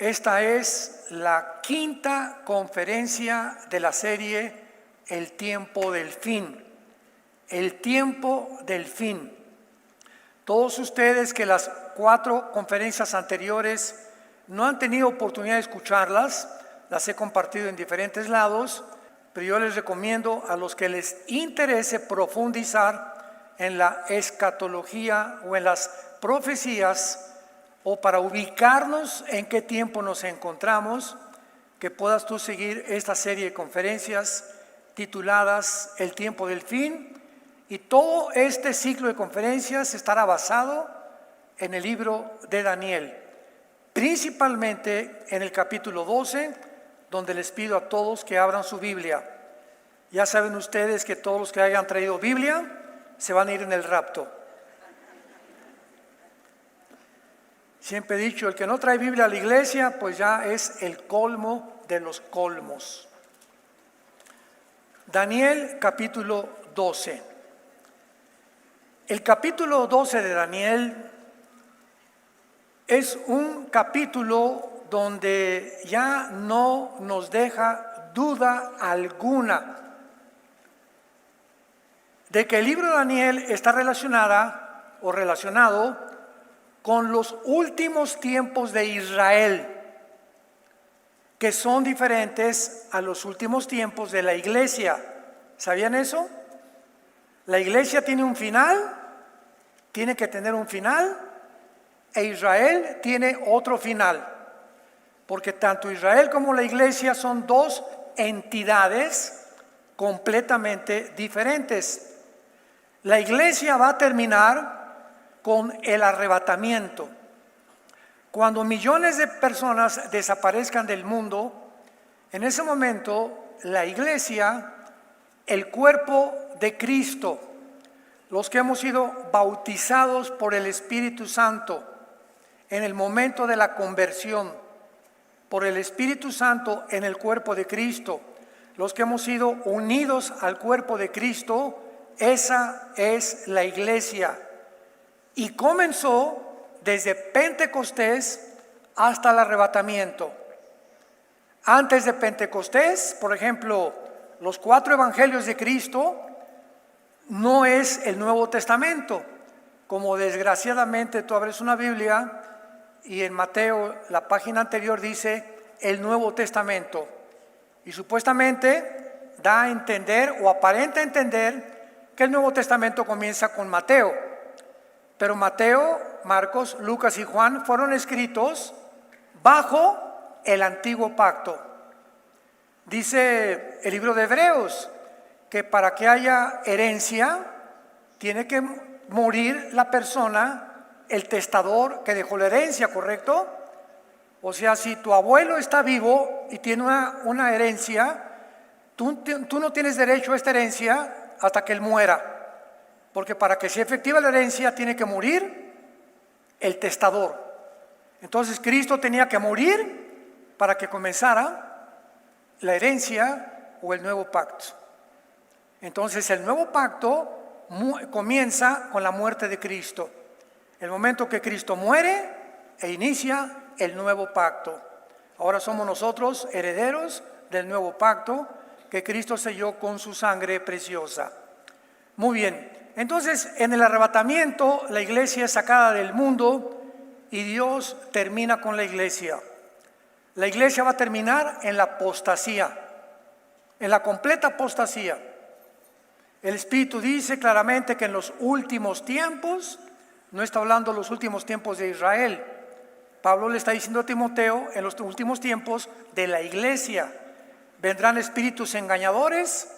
Esta es la quinta conferencia de la serie El tiempo del fin. El tiempo del fin. Todos ustedes que las 4 conferencias anteriores no han tenido oportunidad de escucharlas, las he compartido en diferentes lados, pero yo les recomiendo a los que les interese profundizar en la escatología o en las profecías, o para ubicarnos en qué tiempo nos encontramos, que puedas tú seguir esta serie de conferencias tituladas El tiempo del fin, y todo este ciclo de conferencias estará basado en el libro de Daniel, principalmente en el capítulo 12, donde les pido a todos que abran su Biblia. Ya saben ustedes que todos los que hayan traído Biblia se van a ir en el rapto. Siempre he dicho, el que no trae Biblia a la iglesia, pues ya es el colmo de los colmos. Daniel capítulo 12. El capítulo 12 de Daniel es un capítulo donde ya no nos deja duda alguna de que el libro de Daniel está relacionado con los últimos tiempos de Israel, que son diferentes a los últimos tiempos de la iglesia. ¿Sabían eso? La iglesia tiene un final, tiene que tener un final, e Israel tiene otro final, porque tanto Israel como la iglesia son 2 entidades completamente diferentes. La iglesia va a terminar con el arrebatamiento. Cuando millones de personas desaparezcan del mundo, en ese momento la iglesia, el cuerpo de Cristo, los que hemos sido bautizados por el Espíritu Santo en el momento de la conversión, por el Espíritu Santo en el cuerpo de Cristo, los que hemos sido unidos al cuerpo de Cristo, esa es la iglesia. Y comenzó desde Pentecostés hasta el arrebatamiento. Antes de Pentecostés, por ejemplo, los 4 evangelios de Cristo no es el Nuevo Testamento, como desgraciadamente tú abres una Biblia y en Mateo, la página anterior, dice el Nuevo Testamento, y supuestamente da a entender o aparenta entender que el Nuevo Testamento comienza con Mateo. Pero Mateo, Marcos, Lucas y Juan fueron escritos bajo el antiguo pacto. Dice el libro de Hebreos que para que haya herencia tiene que morir la persona, el testador que dejó la herencia, ¿correcto? O sea, si tu abuelo está vivo y tiene una herencia, tú no tienes derecho a esta herencia hasta que él muera. Porque para que sea efectiva la herencia tiene que morir el testador. Entonces Cristo tenía que morir para que comenzara la herencia o el nuevo pacto. Entonces el nuevo pacto comienza con la muerte de Cristo. El momento que Cristo muere e inicia el nuevo pacto. Ahora somos nosotros herederos del nuevo pacto que Cristo selló con su sangre preciosa. Muy bien. Entonces, en el arrebatamiento, la iglesia es sacada del mundo y Dios termina con la iglesia. La iglesia va a terminar en la apostasía, en la completa apostasía. El Espíritu dice claramente que en los últimos tiempos, no está hablando de los últimos tiempos de Israel. Pablo le está diciendo a Timoteo, en los últimos tiempos de la iglesia, vendrán espíritus engañadores,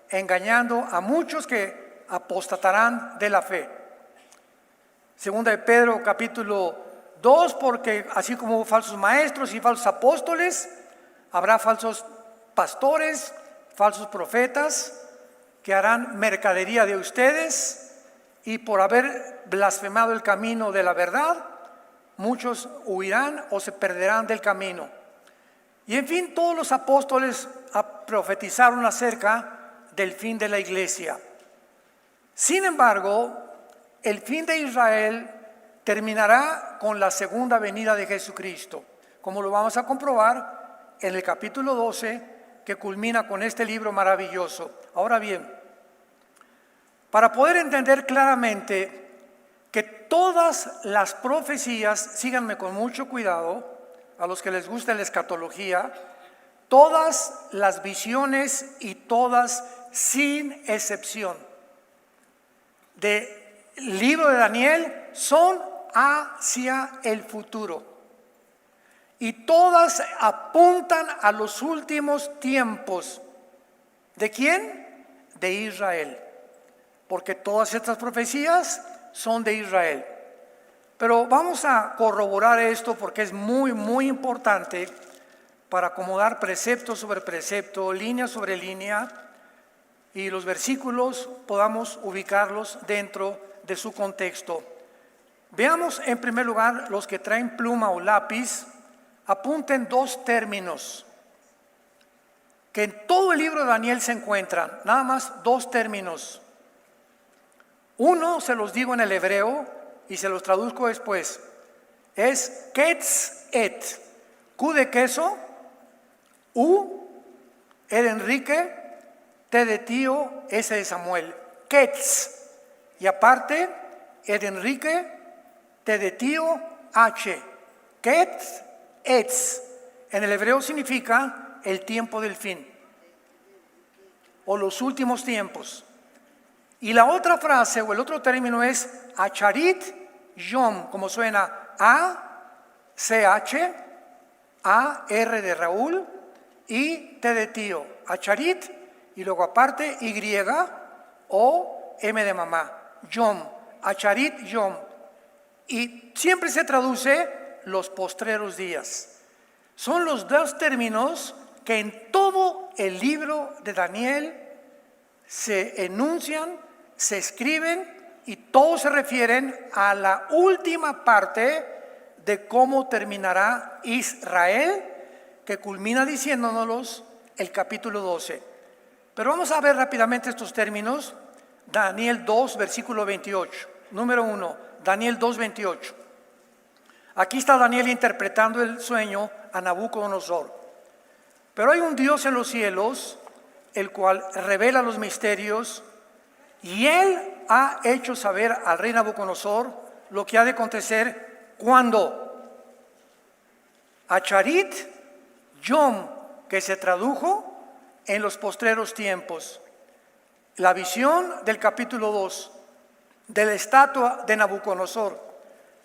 engañando a muchos que apostatarán de la fe. Segunda de Pedro capítulo 2, porque así como hubo falsos maestros y falsos apóstoles, habrá falsos pastores, falsos profetas que harán mercadería de ustedes, y por haber blasfemado el camino de la verdad, muchos huirán o se perderán del camino. Y en fin, todos los apóstoles profetizaron acerca del fin de la iglesia. Sin embargo, el fin de Israel terminará con la segunda venida de Jesucristo. como lo vamos a comprobar en el capítulo 12, que culmina con este libro maravilloso. Ahora bien, para poder entender claramente que todas las profecías, síganme con mucho cuidado, a los que les gusta la escatología, todas las visiones y todas sin excepción del libro de Daniel son hacia el futuro. Y todas apuntan a los últimos tiempos. ¿De quién? De Israel. Porque todas estas profecías son de Israel. Pero vamos a corroborar esto porque es muy, muy importante para acomodar precepto sobre precepto, línea sobre línea, y los versículos podamos ubicarlos dentro de su contexto. Veamos en primer lugar, los que traen pluma o lápiz, apunten dos términos que en todo el libro de Daniel se encuentran, nada más dos términos. Uno se los digo en el hebreo y se los traduzco después. Es Ketz-et, Q de queso, U, E de Enrique, T de tío, S de Samuel. Ketz. Y aparte, E de Enrique, T de tío, H. Ketz-etz. En el hebreo significa el tiempo del fin o los últimos tiempos. Y la otra frase o el otro término es Acharit Yom, como suena A-C-H, A-R de Raúl y T de tío, Acharit, y luego aparte Y o M de mamá, Yom, Acharit Yom. Y siempre se traduce los postreros días. Son los dos términos que en todo el libro de Daniel se enuncian, se escriben y todos se refieren a la última parte de cómo terminará Israel, que culmina diciéndonos el capítulo 12. Pero vamos a ver rápidamente estos términos. Daniel 2, versículo 28. Número 1, Daniel 2, 28. Aquí está Daniel interpretando el sueño a Nabucodonosor. Pero hay un Dios en los cielos, el cual revela los misterios, y él ha hecho saber al rey Nabucodonosor lo que ha de acontecer cuando Acharit Yom, que se tradujo en los postreros tiempos. La visión del capítulo 2 de la estatua de Nabucodonosor,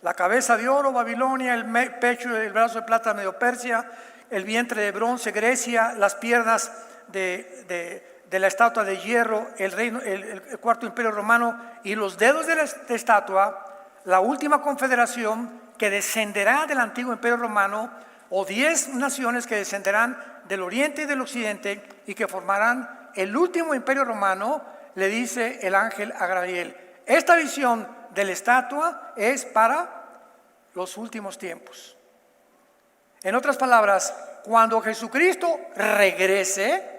la cabeza de oro Babilonia, el pecho y el brazo de plata Medio Persia, el vientre de bronce Grecia, las piernas de la estatua de hierro, el cuarto imperio romano, y los dedos de la estatua, la última confederación que descenderá del antiguo imperio romano, o 10 naciones que descenderán del oriente y del occidente y que formarán el último imperio romano, le dice el ángel a Gabriel. Esta visión de la estatua es para los últimos tiempos. En otras palabras, cuando Jesucristo regrese,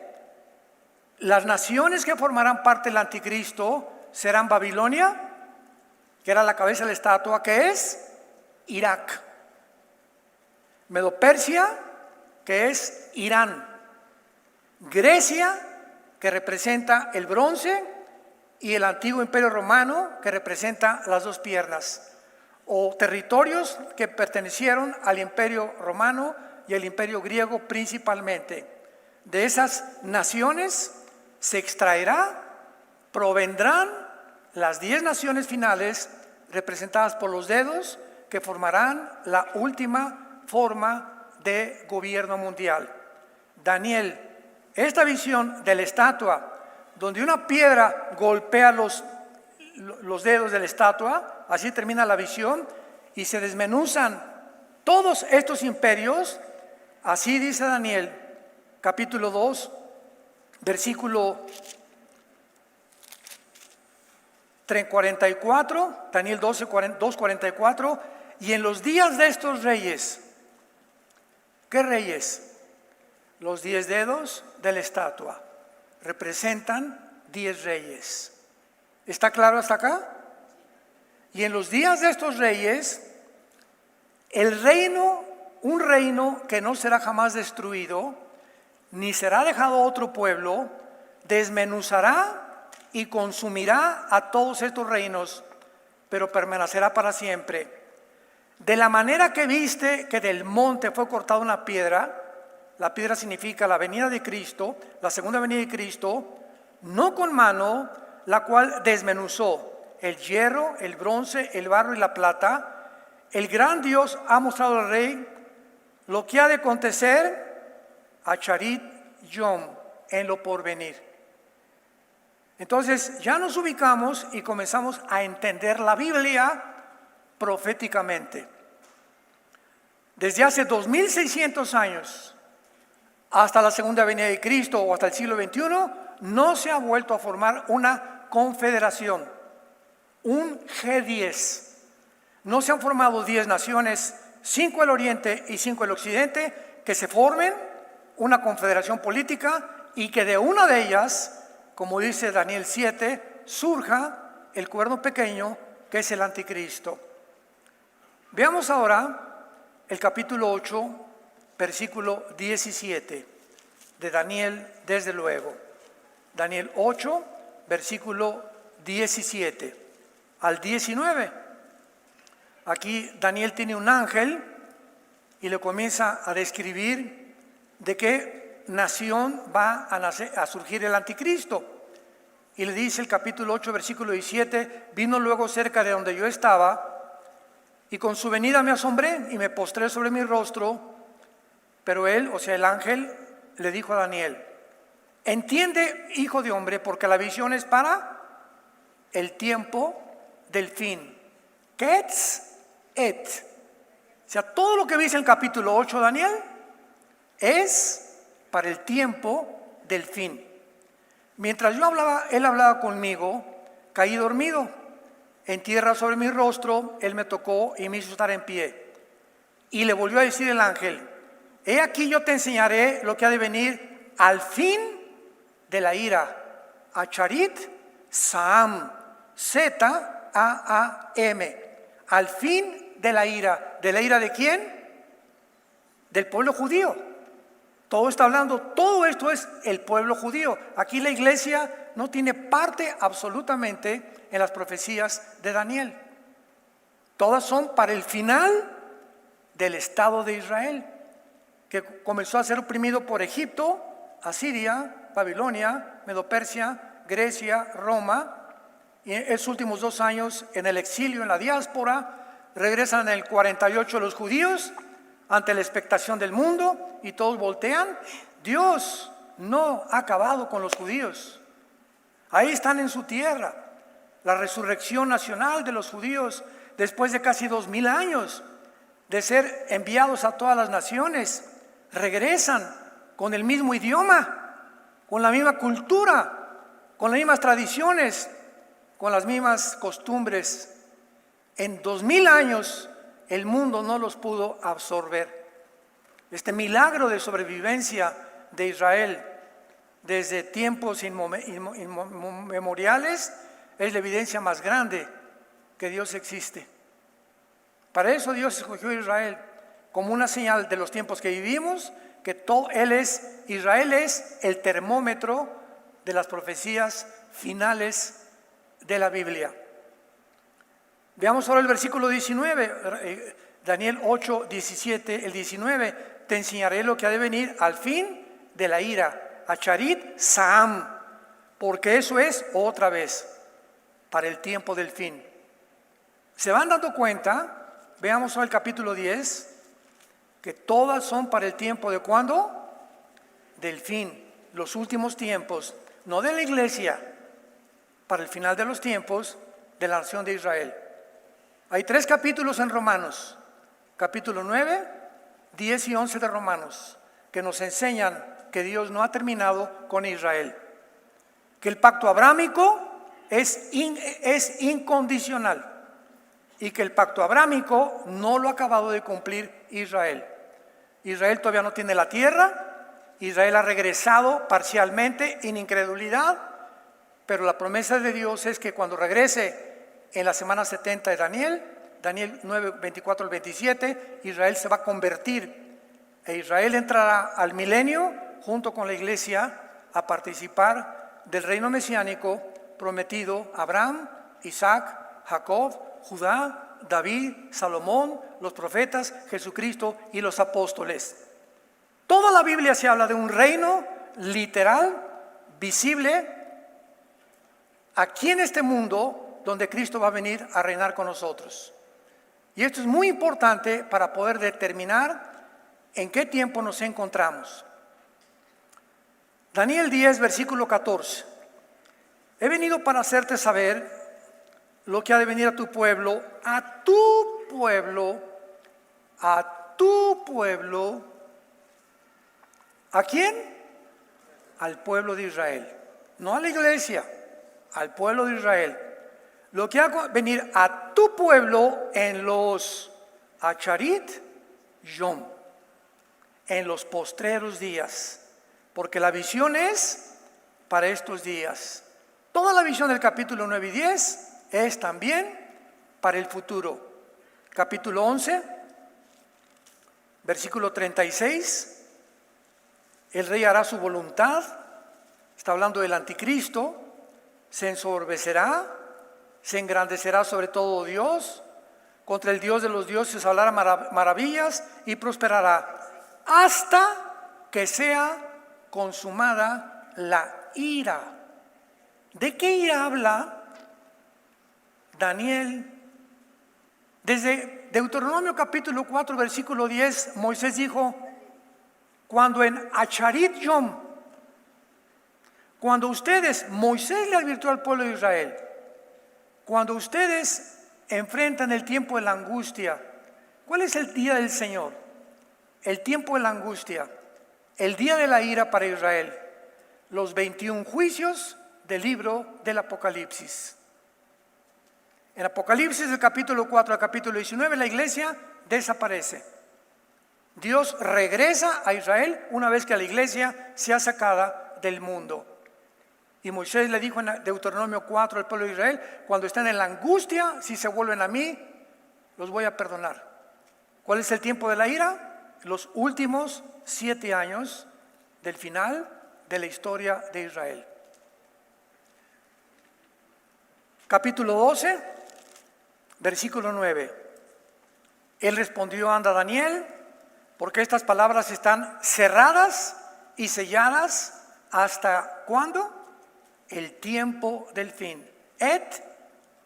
las naciones que formarán parte del anticristo serán Babilonia, que era la cabeza de la estatua, que es Irak; Medo-Persia, que es Irán; Grecia, que representa el bronce, y el antiguo imperio romano, que representa las dos piernas, o territorios que pertenecieron al imperio romano y al imperio griego principalmente. De esas naciones se extraerá, provendrán las 10 naciones finales representadas por los dedos que formarán la última forma de gobierno mundial. Daniel, esta visión de la estatua, donde una piedra golpea los dedos de la estatua, así termina la visión, y se desmenuzan todos estos imperios. Así dice Daniel, capítulo 2, versículo 44, Daniel 12, 2, 44, y en los días de estos reyes, ¿qué reyes? Los 10 dedos de la estatua representan 10 reyes. ¿Está claro hasta acá? Y en los días de estos reyes, el reino un reino que no será jamás destruido, ni será dejado otro pueblo, desmenuzará y consumirá a todos estos reinos, pero permanecerá para siempre. De la manera que viste que del monte fue cortada una piedra, la piedra significa la venida de Cristo, la segunda venida de Cristo, no con mano, la cual desmenuzó el hierro, el bronce, el barro y la plata. El gran Dios ha mostrado al rey lo que ha de acontecer a Charit Yom en lo porvenir. Entonces ya nos ubicamos y comenzamos a entender la Biblia proféticamente. Desde hace 2600 años hasta la segunda venida de Cristo o hasta el siglo XXI, no se ha vuelto a formar una confederación, un G10. No se han formado 10 naciones, 5 el oriente y 5 el occidente, que se formen una confederación política y que de una de ellas, como dice Daniel 7, surja el cuerno pequeño que es el anticristo. Veamos ahora el capítulo 8, versículo 17 de Daniel, desde luego. Daniel 8, versículo 17 al 19. Aquí Daniel tiene un ángel y le comienza a describir de qué nación va a surgir el anticristo. Y le dice el capítulo 8, versículo 17, vino luego cerca de donde yo estaba, y con su venida me asombré y me postré sobre mi rostro. Pero él, o sea el ángel, le dijo a Daniel, entiende, hijo de hombre, porque la visión es para el tiempo del fin. Ketz et. O sea, todo lo que dice en el capítulo 8, Daniel, es para el tiempo del fin. Mientras yo hablaba, él hablaba conmigo, caí dormido. En tierra sobre mi rostro, él me tocó y me hizo estar en pie. Y le volvió a decir el ángel, he aquí yo te enseñaré lo que ha de venir al fin de la ira. Acharit Saam, Z-A-A-M. Al fin de la ira. ¿De la ira de quién? Del pueblo judío. Todo está hablando, todo esto es el pueblo judío. Aquí la iglesia no tiene parte absolutamente en las profecías de Daniel. Todas son para el final del Estado de Israel, que comenzó a ser oprimido por Egipto, Asiria, Babilonia, Medo-Persia, Grecia, Roma, y en los últimos 2 años en el exilio, en la diáspora. Regresan en el 48 los judíos ante la expectación del mundo y todos voltean. Dios no ha acabado con los judíos, ahí están en su tierra. La resurrección nacional de los judíos después de casi 2000 años de ser enviados a todas las naciones, regresan con el mismo idioma, con la misma cultura, con las mismas tradiciones, con las mismas costumbres. En 2000 años el mundo no los pudo absorber. Este milagro de sobrevivencia de Israel desde tiempos inmemoriales es la evidencia más grande que Dios existe. Para eso Dios escogió a Israel como una señal de los tiempos que vivimos, que Israel es el termómetro de las profecías finales de la Biblia. Veamos ahora el versículo 19, Daniel 8, 17, el 19. Te enseñaré lo que ha de venir al fin de la ira, Acharit Saam, porque eso es otra vez para el tiempo del fin. ¿Se van dando cuenta? Veamos ahora el capítulo 10, que todas son para el tiempo de ¿cuándo? Del fin, los últimos tiempos, no de la iglesia, para el final de los tiempos de la nación de Israel. Hay 3 capítulos en Romanos, capítulo 9, 10 y 11 de Romanos, que nos enseñan que Dios no ha terminado con Israel, que el pacto abrámico es incondicional y que el pacto abrámico no lo ha acabado de cumplir Israel. Israel todavía no tiene la tierra, Israel ha regresado parcialmente en incredulidad, pero la promesa de Dios es que cuando regrese en la semana 70 de Daniel, Daniel 9, 24 al 27, Israel se va a convertir e Israel entrará al milenio junto con la iglesia a participar del reino mesiánico prometido a Abraham, Isaac, Jacob, Judá, David, Salomón, los profetas, Jesucristo y los apóstoles. Toda la Biblia se habla de un reino literal, visible, aquí en este mundo donde Cristo va a venir a reinar con nosotros. Y esto es muy importante para poder determinar en qué tiempo nos encontramos. Daniel 10, versículo 14. He venido para hacerte saber lo que ha de venir a tu pueblo, a tu pueblo, a tu pueblo. ¿A quién? Al pueblo de Israel. No a la iglesia, al pueblo de Israel. Lo que hago venir a tu pueblo en los Acharit Yom, en los postreros días, porque la visión es para estos días. Toda la visión del capítulo 9 y 10 es también para el futuro. Capítulo 11, versículo 36, el rey hará su voluntad, está hablando del anticristo, se ensorbecerá, se engrandecerá sobre todo Dios, contra el Dios de los dioses hablará maravillas y prosperará, hasta que sea consumada la ira. ¿De qué ira habla Daniel? Desde Deuteronomio capítulo 4, versículo 10, Moisés dijo, cuando en Acharit Yom, cuando ustedes, Moisés le advirtió al pueblo de Israel, cuando ustedes enfrentan el tiempo de la angustia, ¿cuál es el día del Señor? El tiempo de la angustia, el día de la ira para Israel, los 21 juicios del libro del Apocalipsis. En Apocalipsis del capítulo 4 al capítulo 19 la iglesia desaparece. Dios regresa a Israel una vez que la iglesia sea sacada del mundo. Y Moisés le dijo en Deuteronomio 4 al pueblo de Israel, cuando estén en la angustia, si se vuelven a mí, los voy a perdonar. ¿Cuál es el tiempo de la ira? Los últimos 7 años del final de la historia de Israel. Capítulo 12, versículo 9. Él respondió, anda Daniel, porque estas palabras están cerradas y selladas hasta ¿cuándo? El tiempo del fin. Et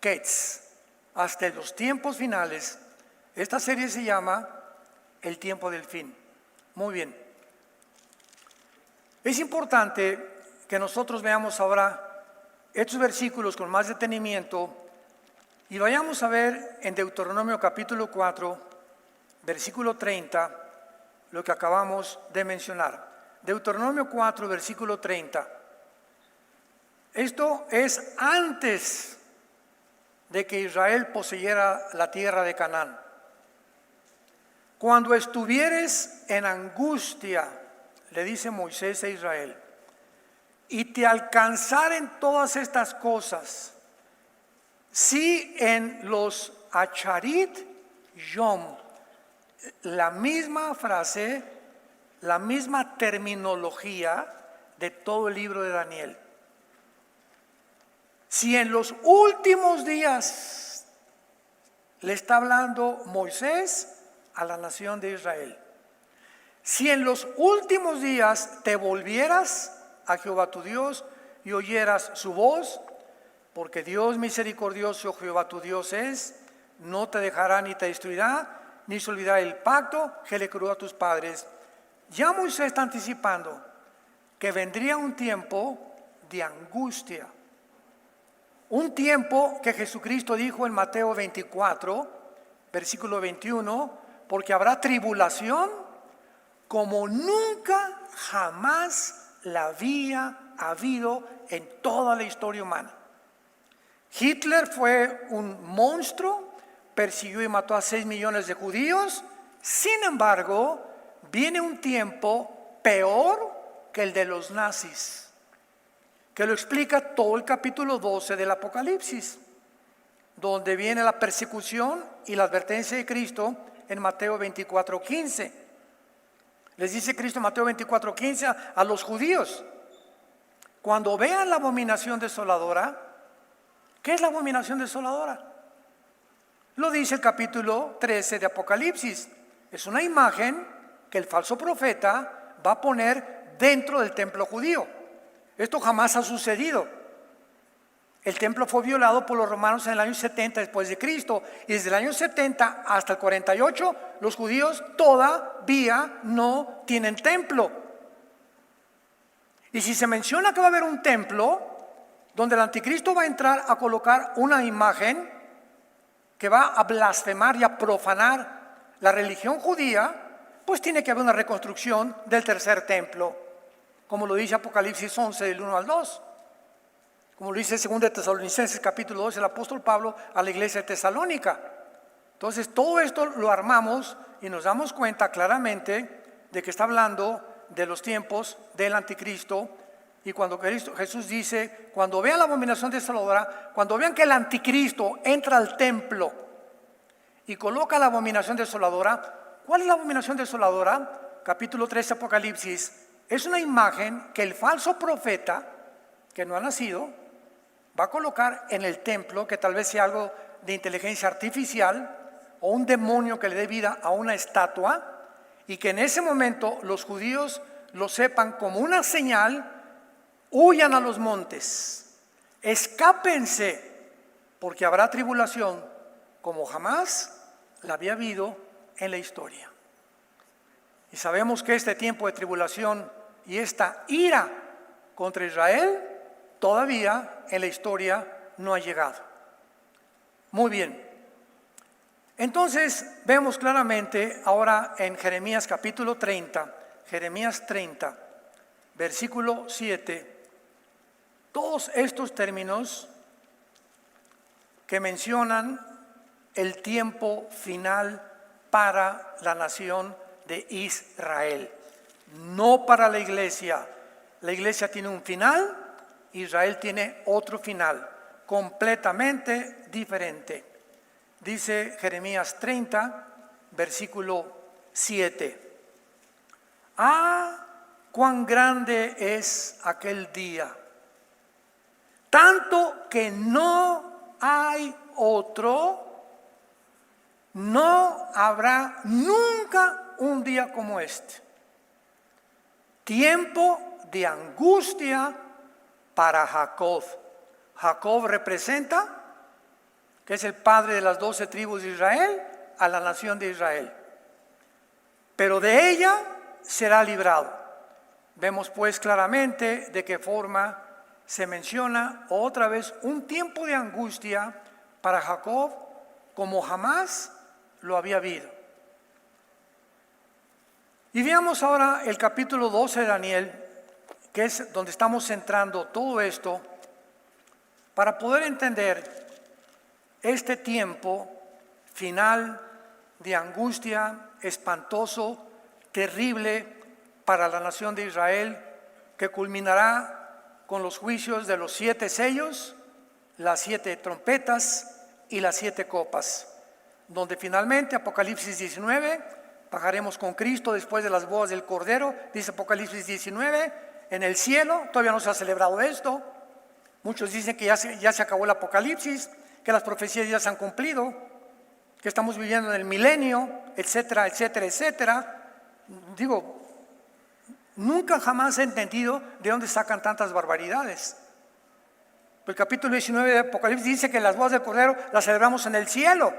Ketz, hasta los tiempos finales. Esta serie se llama El tiempo del fin. Muy bien. Es importante que nosotros veamos ahora estos versículos con más detenimiento y vayamos a ver en Deuteronomio capítulo 4, versículo 30, lo que acabamos de mencionar. Deuteronomio 4, versículo 30. Esto es antes de que Israel poseyera la tierra de Canaán. Cuando estuvieres en angustia, le dice Moisés a Israel, y te alcanzaren todas estas cosas, si en los Acharit Yom, la misma frase, la misma terminología de todo el libro de Daniel. Si en los últimos días le está hablando Moisés a la nación de Israel, si en los últimos días te volvieras a Jehová tu Dios y oyeras su voz, porque Dios misericordioso Jehová tu Dios es, no te dejará ni te destruirá, ni se olvidará el pacto que le juró a tus padres. Ya Moisés está anticipando que vendría un tiempo de angustia. Un tiempo que Jesucristo dijo en Mateo 24, versículo 21, porque habrá tribulación como nunca jamás la había habido en toda la historia humana. Hitler fue un monstruo, persiguió y mató a 6 millones de judíos. Sin embargo, viene un tiempo peor que el de los nazis, que lo explica todo el capítulo 12 del Apocalipsis. donde viene la persecución y la advertencia de Cristo en Mateo 24:15. Les dice Cristo en Mateo 24:15 a los judíos: cuando vean la abominación desoladora. ¿Qué es la abominación desoladora? Lo dice el capítulo 13 de Apocalipsis. Es una imagen que el falso profeta va a poner dentro del templo judío. Esto jamás ha sucedido. El templo fue violado por los romanos en el año 70 después de Cristo, y desde el año 70 hasta el 48 los judíos todavía no tienen templo. Y si se menciona que va a haber un templo donde el anticristo va a entrar a colocar una imagen que va a blasfemar y a profanar la religión judía, pues tiene que haber una reconstrucción del tercer templo, como lo dice Apocalipsis 11 del 1 al 2, como lo dice 2 de Tesalonicenses capítulo 2 el apóstol Pablo a la iglesia de Tesalónica. Entonces todo esto lo armamos y nos damos cuenta claramente de que está hablando de los tiempos del anticristo. Y cuando Jesús dice, cuando vean la abominación desoladora, cuando vean que el anticristo entra al templo y coloca la abominación desoladora, ¿cuál es la abominación desoladora? Capítulo 13 Apocalipsis, es una imagen que el falso profeta, que no ha nacido, va a colocar en el templo, que tal vez sea algo de inteligencia artificial o un demonio que le dé vida a una estatua, y que en ese momento los judíos lo sepan como una señal. Huyan a los montes, escápense, porque habrá tribulación como jamás la había habido en la historia. Y sabemos que este tiempo de tribulación y esta ira contra Israel todavía en la historia no ha llegado. Muy bien. Entonces vemos claramente ahora en Jeremías capítulo 30, Jeremías 30, versículo 7, todos estos términos que mencionan el tiempo final para la nación de Israel, no para la iglesia. La iglesia tiene un final, Israel tiene otro final, completamente diferente. Dice Jeremías 30, versículo 7. ¡Ah, cuán grande es aquel día! Tanto que no hay otro, no habrá nunca un día como este. Tiempo de angustia para Jacob. Jacob representa, que es el padre de las 12 tribus de Israel, a la nación de Israel. Pero de ella será librado. Vemos pues claramente de qué forma se menciona otra vez un tiempo de angustia para Jacob como jamás lo había habido. Y veamos ahora el capítulo 12 de Daniel, que es donde estamos centrando todo esto, para poder entender este tiempo final de angustia espantoso, terrible para la nación de Israel, que culminará con los juicios de los 7 sellos, las 7 trompetas y las 7 copas, donde finalmente Apocalipsis 19, bajaremos con Cristo después de las bodas del Cordero, dice Apocalipsis 19, en el cielo. Todavía no se ha celebrado esto. Muchos dicen que ya se acabó el Apocalipsis, que las profecías ya se han cumplido, que estamos viviendo en el milenio, etcétera, etcétera, etcétera. Digo, nunca jamás he entendido de dónde sacan tantas barbaridades. El capítulo 19 de Apocalipsis dice que las bodas del Cordero las celebramos en el cielo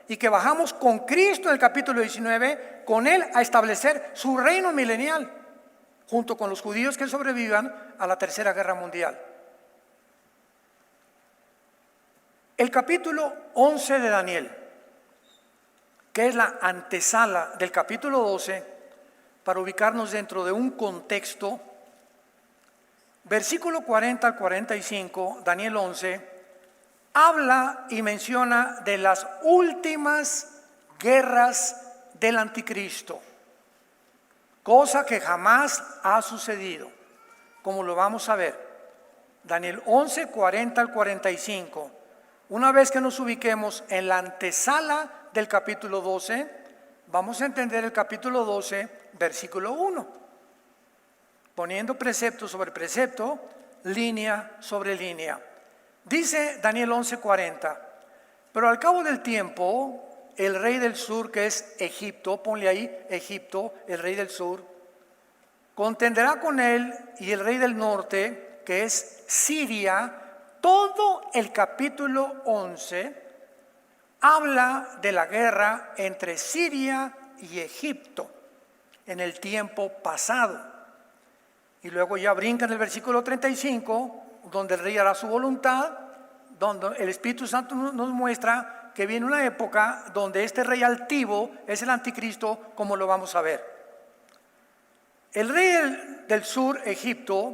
y que bajamos con Cristo en el capítulo 19, con Él a establecer su reino milenial, junto con los judíos que sobrevivan a la Tercera Guerra Mundial. El capítulo 11 de Daniel, que es la antesala del capítulo 12, para ubicarnos dentro de un contexto, versículo 40 al 45, Daniel 11, habla y menciona de las últimas guerras del anticristo, cosa que jamás ha sucedido, como lo vamos a ver. Daniel 11, 40 al 45. Una vez que nos ubiquemos en la antesala del capítulo 12, vamos a entender el capítulo 12, versículo 1, poniendo precepto sobre precepto, línea sobre línea. Dice Daniel 11:40, pero al cabo del tiempo, el rey del sur, que es Egipto, ponle ahí Egipto, el rey del sur, contenderá con él, y el rey del norte, que es Siria. Todo el capítulo 11 habla de la guerra entre Siria y Egipto en el tiempo pasado. Y luego ya brinca en el versículo 35, donde el rey hará su voluntad, donde el Espíritu Santo nos muestra que viene una época donde este rey altivo es el anticristo, como lo vamos a ver. El rey del sur, Egipto,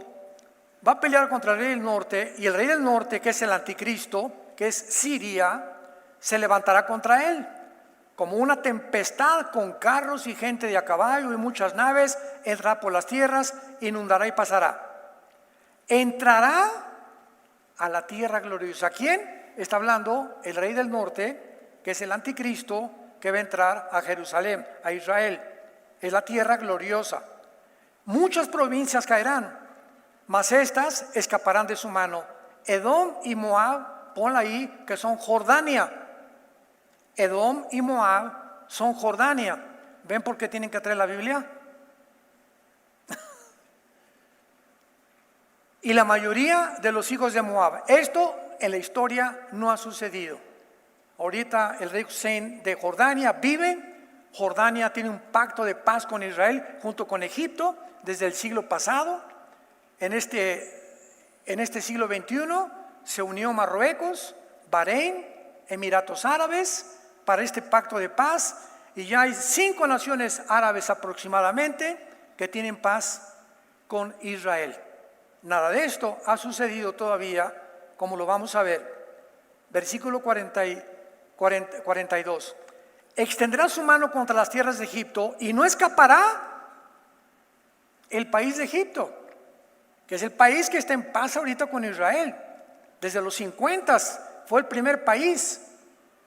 va a pelear contra el rey del norte, y el rey del norte, que es el anticristo, que es Siria, se levantará contra él como una tempestad, con carros y gente de a caballo y muchas naves, entrará por las tierras, inundará y pasará. Entrará a la tierra gloriosa. ¿Quién? Está hablando el rey del norte, que es el anticristo, que va a entrar a Jerusalén, a Israel. Es la tierra gloriosa. Muchas provincias caerán, mas estas escaparán de su mano. Edom y Moab, ponla ahí, que son Jordania. Edom y Moab son Jordania. ¿Ven por qué tienen que traer la Biblia? Y la mayoría de los hijos de Moab. Esto en la historia no ha sucedido. Ahorita el rey Hussein de Jordania vive. Jordania tiene un pacto de paz con Israel junto con Egipto desde el siglo pasado. En este siglo XXI se unió Marruecos, Bahrein, Emiratos Árabes para este pacto de paz, y ya hay 5 naciones árabes aproximadamente que tienen paz con Israel. Nada de esto ha sucedido todavía, como lo vamos a ver. Versículo 42. Extenderá su mano contra las tierras de Egipto y no escapará el país de Egipto, que es el país que está en paz ahorita con Israel. Desde los 50 fue el primer país,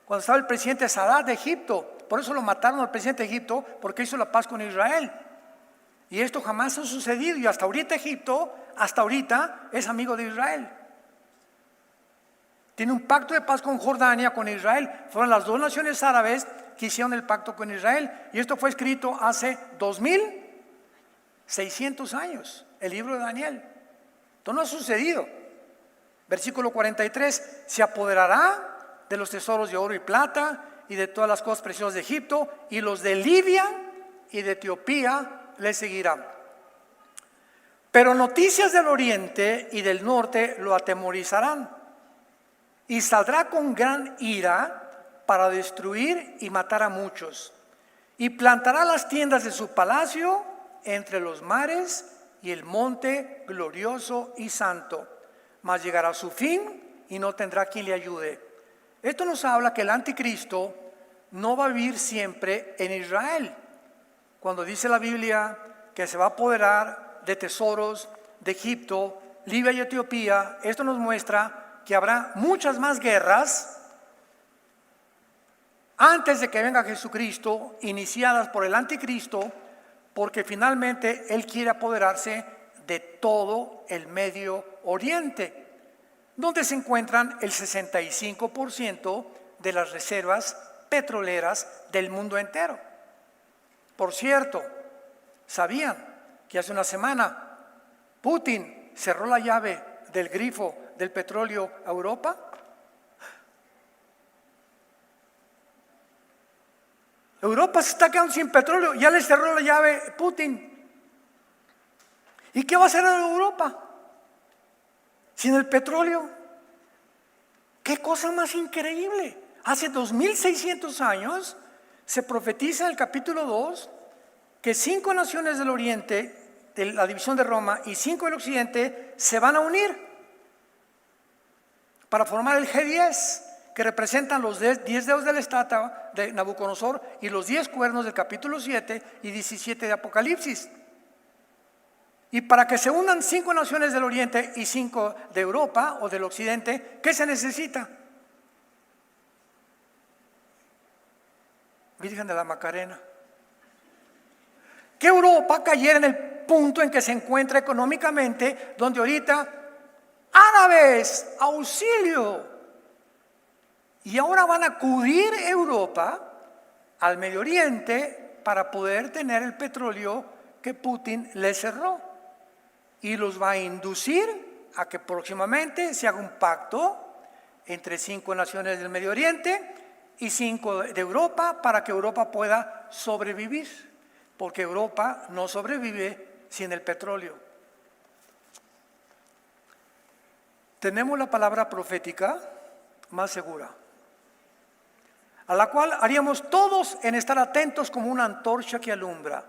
cuando estaba el presidente Sadat de Egipto. Por eso lo mataron al presidente de Egipto, porque hizo la paz con Israel. Y esto jamás ha sucedido, y hasta ahorita Egipto, hasta ahorita es amigo de Israel. Tiene un pacto de paz con Jordania, con Israel. Fueron las 2 naciones árabes que hicieron el pacto con Israel. Y esto fue escrito hace 2600 años, el libro de Daniel. Esto no ha sucedido. Versículo 43, se apoderará de los tesoros de oro y plata y de todas las cosas preciosas de Egipto, y los de Libia y de Etiopía le seguirán. Pero noticias del oriente y del norte lo atemorizarán, y saldrá con gran ira para destruir y matar a muchos, y plantará las tiendas de su palacio entre los mares y el monte glorioso y santo, mas llegará a su fin y no tendrá quien le ayude. Esto nos habla que el anticristo no va a vivir siempre en Israel. Cuando dice la Biblia que se va a apoderar de tesoros de Egipto, Libia y Etiopía, esto nos muestra que habrá muchas más guerras antes de que venga Jesucristo, iniciadas por el anticristo, porque finalmente él quiere apoderarse de todo el Medio Oriente, donde se encuentran el 65% de las reservas petroleras del mundo entero. Por cierto, ¿sabían que hace una semana Putin cerró la llave del grifo del petróleo a Europa? Europa se está quedando sin petróleo, ya le cerró la llave Putin. ¿Y qué va a hacer Europa sin el petróleo? ¡Qué cosa más increíble! Hace 2600 años se profetiza en el capítulo 2 que 5 naciones del oriente, de la división de Roma, y 5 del occidente se van a unir para formar el G10, que representan los 10 dedos de la estatua de Nabucodonosor y los 10 cuernos del capítulo 7 y 17 de Apocalipsis. Y para que se unan 5 naciones del oriente y 5 de Europa o del occidente, ¿qué se necesita? Virgen de la Macarena. Que Europa cayera en el punto en que se encuentra económicamente, donde ahorita árabes, auxilio. Y ahora van a acudir Europa al Medio Oriente para poder tener el petróleo que Putin le cerró. Y los va a inducir a que próximamente se haga un pacto entre 5 naciones del Medio Oriente y 5 de Europa para que Europa pueda sobrevivir, porque Europa no sobrevive sin el petróleo. Tenemos la palabra profética más segura, a la cual haríamos todos en estar atentos como una antorcha que alumbra.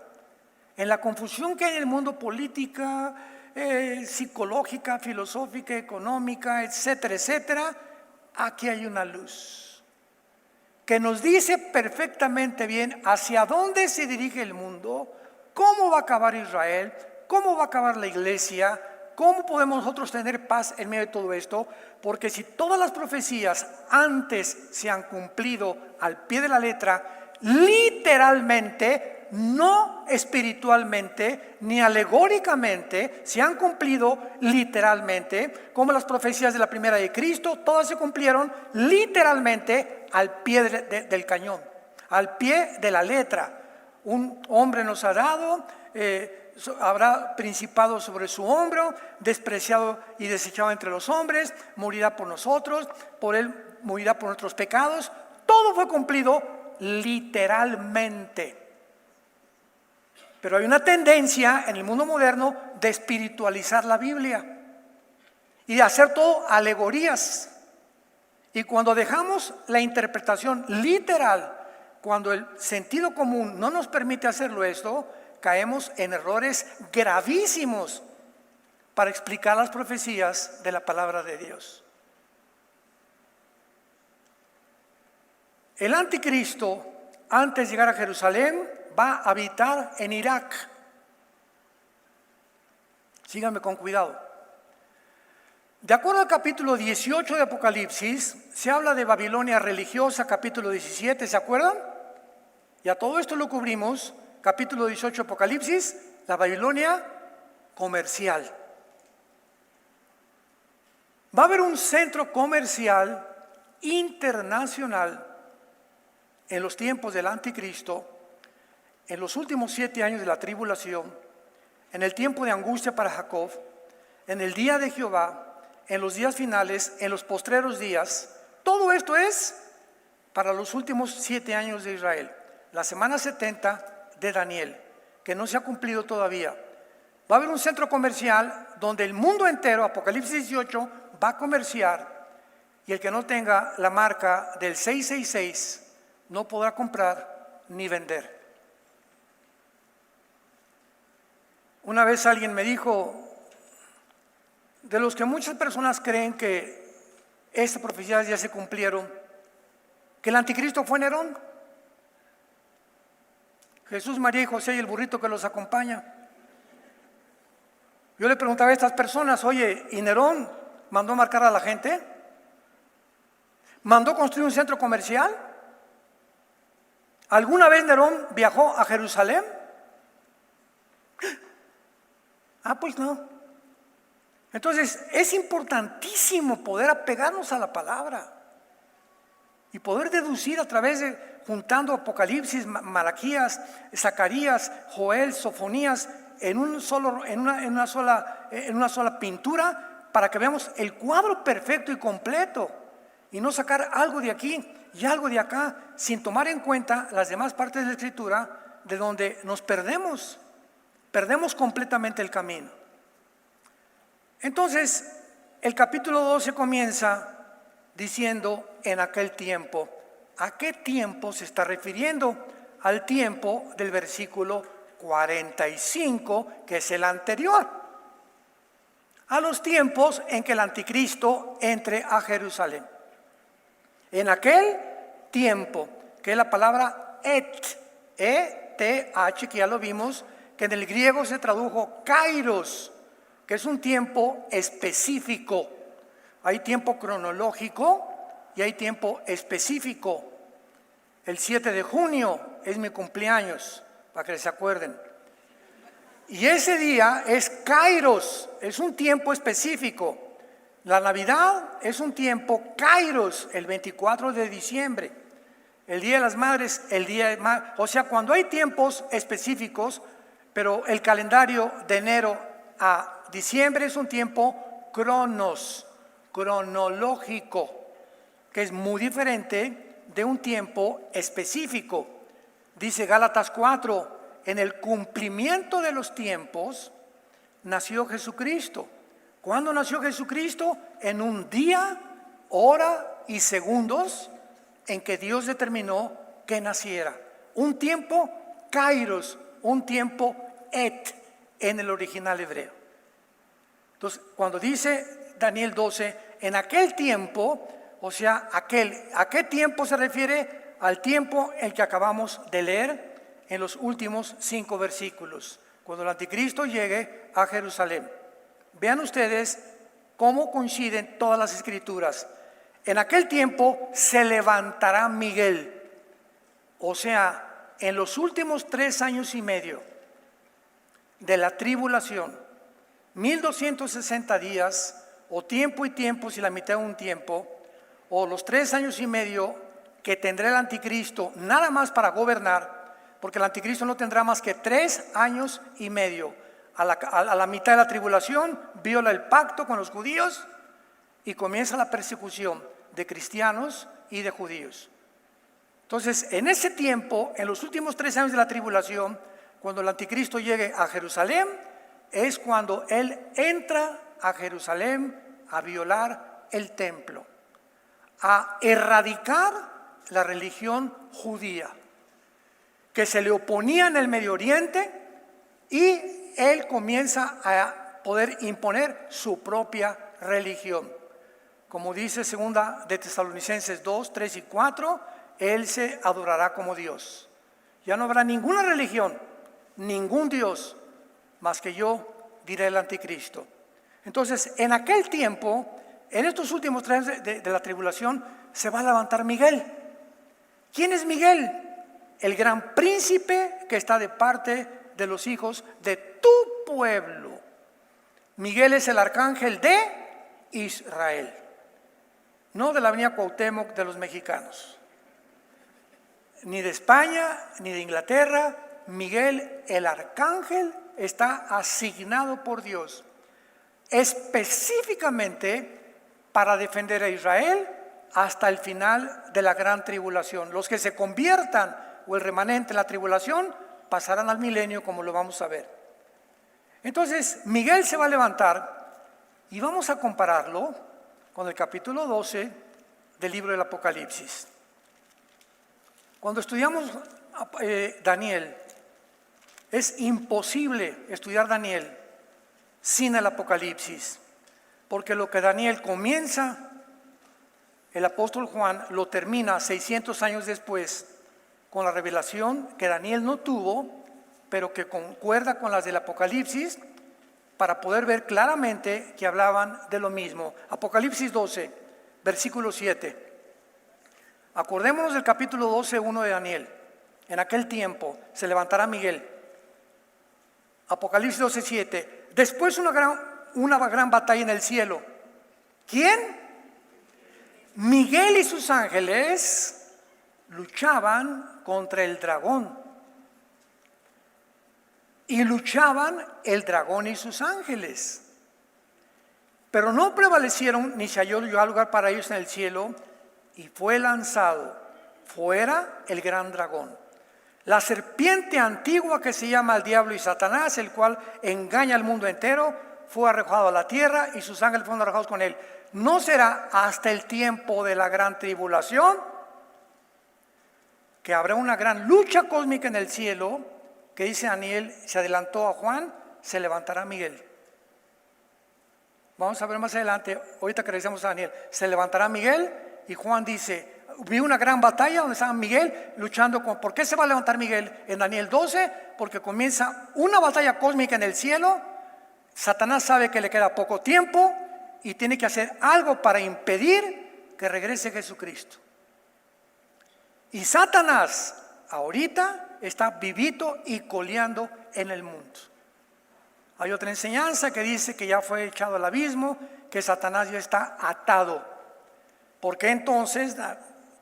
En la confusión que hay en el mundo política, psicológica, filosófica, económica, etcétera, etcétera, aquí hay una luz que nos dice perfectamente bien hacia dónde se dirige el mundo, cómo va a acabar Israel, cómo va a acabar la iglesia, cómo podemos nosotros tener paz en medio de todo esto, porque si todas las profecías antes se han cumplido al pie de la letra, literalmente, no espiritualmente ni alegóricamente, se han cumplido literalmente, como las profecías de la primera de Cristo, todas se cumplieron literalmente al pie del cañón, al pie de la letra. Un hombre nos ha dado, habrá principado sobre su hombro, despreciado y desechado entre los hombres, morirá por nosotros, por él morirá por nuestros pecados. Todo fue cumplido literalmente. Pero hay una tendencia en el mundo moderno de espiritualizar la Biblia y de hacer todo alegorías. Y cuando dejamos la interpretación literal, cuando el sentido común no nos permite hacerlo esto, caemos en errores gravísimos para explicar las profecías de la palabra de Dios. El anticristo, antes de llegar a Jerusalén, va a habitar en Irak. Síganme con cuidado. De acuerdo al capítulo 18 de Apocalipsis, se habla de Babilonia religiosa, capítulo 17, ¿se acuerdan? Y a todo esto lo cubrimos, capítulo 18 de Apocalipsis, la Babilonia comercial. Va a haber un centro comercial internacional en los tiempos del anticristo, en los últimos 7 años de la tribulación, en el tiempo de angustia para Jacob, en el día de Jehová, en los días finales, en los postreros días. Todo esto es para los últimos 7 años de Israel, la semana 70 de Daniel, que no se ha cumplido todavía. Va a haber un centro comercial donde el mundo entero, Apocalipsis 18, va a comerciar, y el que no tenga la marca del 666 no podrá comprar ni vender. Una vez alguien me dijo, de los que muchas personas creen que estas profecías ya se cumplieron, que el anticristo fue Nerón, Jesús, María y José y el burrito que los acompaña. Yo le preguntaba a estas personas, oye, ¿y Nerón mandó marcar a la gente? ¿Mandó construir un centro comercial? ¿Alguna vez Nerón viajó a Jerusalén? Pues no. Entonces es importantísimo poder apegarnos a la palabra y poder deducir a través de, juntando Apocalipsis, Malaquías, Zacarías, Joel, Sofonías, en una sola pintura, para que veamos el cuadro perfecto y completo, y no sacar algo de aquí y algo de acá, sin tomar en cuenta las demás partes de la Escritura, de donde nos perdemos completamente el camino. Entonces, el capítulo 12 comienza diciendo en aquel tiempo. ¿A qué tiempo se está refiriendo? Al tiempo del versículo 45, que es el anterior. A los tiempos en que el anticristo entre a Jerusalén. En aquel tiempo, que es la palabra E-T-H, que ya lo vimos, que en el griego se tradujo kairos, que es un tiempo específico. Hay tiempo cronológico y hay tiempo específico. El 7 de junio es mi cumpleaños, para que se acuerden. Y ese día es Kairos, es un tiempo específico. La Navidad es un tiempo Kairos, el 24 de diciembre. El Día de las Madres, o sea, cuando hay tiempos específicos, pero el calendario de enero a diciembre es un tiempo cronológico, que es muy diferente de un tiempo específico. Dice Gálatas 4, en el cumplimiento de los tiempos nació Jesucristo. ¿Cuándo nació Jesucristo? En un día, hora y segundos en que Dios determinó que naciera. Un tiempo kairos, un tiempo et en el original hebreo. Entonces, cuando dice Daniel 12, en aquel tiempo, o sea, ¿a qué tiempo se refiere? Al tiempo el que acabamos de leer en los últimos 5 versículos, cuando el anticristo llegue a Jerusalén. Vean ustedes cómo coinciden todas las escrituras. En aquel tiempo se levantará Miguel, o sea, en los últimos 3 años y medio de la tribulación, 1260 días, o tiempo y tiempo si la mitad de un tiempo, o los 3 años y medio que tendrá el anticristo nada más para gobernar, porque el anticristo no tendrá más que 3 años y medio. A la mitad de la tribulación viola el pacto con los judíos y comienza la persecución de cristianos y de judíos. Entonces, en ese tiempo, en los últimos 3 años de la tribulación, cuando el anticristo llegue a Jerusalén, es cuando él entra a Jerusalén a violar el templo, a erradicar la religión judía, que se le oponía en el Medio Oriente, y él comienza a poder imponer su propia religión. Como dice 2 de Tesalonicenses 2, 3 y 4, él se adorará como Dios. Ya no habrá ninguna religión, ningún Dios, más que yo, diré el anticristo. Entonces, en aquel tiempo, en estos últimos 3 años de la tribulación, se va a levantar Miguel. ¿Quién es Miguel? El gran príncipe que está de parte de los hijos de tu pueblo. Miguel es el arcángel de Israel, no de la avenida Cuauhtémoc de los mexicanos, ni de España, ni de Inglaterra. Miguel, el arcángel, está asignado por Dios específicamente para defender a Israel hasta el final de la gran tribulación. Los que se conviertan o el remanente en la tribulación pasarán al milenio, como lo vamos a ver. Entonces, Miguel se va a levantar y vamos a compararlo con el capítulo 12 del libro del Apocalipsis. Cuando estudiamos Daniel, es imposible estudiar Daniel sin el Apocalipsis, porque lo que Daniel comienza, el apóstol Juan lo termina 600 años después con la revelación que Daniel no tuvo, pero que concuerda con las del Apocalipsis, para poder ver claramente que hablaban de lo mismo. Apocalipsis 12, versículo 7. Acordémonos del capítulo 12, 1 de Daniel. En aquel tiempo se levantará Miguel. Apocalipsis 12, 7. Después una gran batalla en el cielo. ¿Quién? Miguel y sus ángeles luchaban contra el dragón. Y luchaban el dragón y sus ángeles. Pero no prevalecieron, ni se halló lugar para ellos en el cielo, y fue lanzado fuera el gran dragón, la serpiente antigua que se llama el diablo y Satanás, el cual engaña al mundo entero. Fue arrojado a la tierra y sus ángeles fueron arrojados con él. No será hasta el tiempo de la gran tribulación que habrá una gran lucha cósmica en el cielo, que dice Daniel, se adelantó a Juan, se levantará Miguel. Vamos a ver más adelante, ahorita que revisamos a Daniel, se levantará Miguel, y Juan dice, vi una gran batalla donde estaba Miguel luchando con... ¿Por qué se va a levantar Miguel? En Daniel 12, porque comienza una batalla cósmica en el cielo. Satanás sabe que le queda poco tiempo y tiene que hacer algo para impedir que regrese Jesucristo. Y Satanás ahorita está vivito y coleando en el mundo. Hay otra enseñanza que dice que ya fue echado al abismo, que Satanás ya está atado. Porque entonces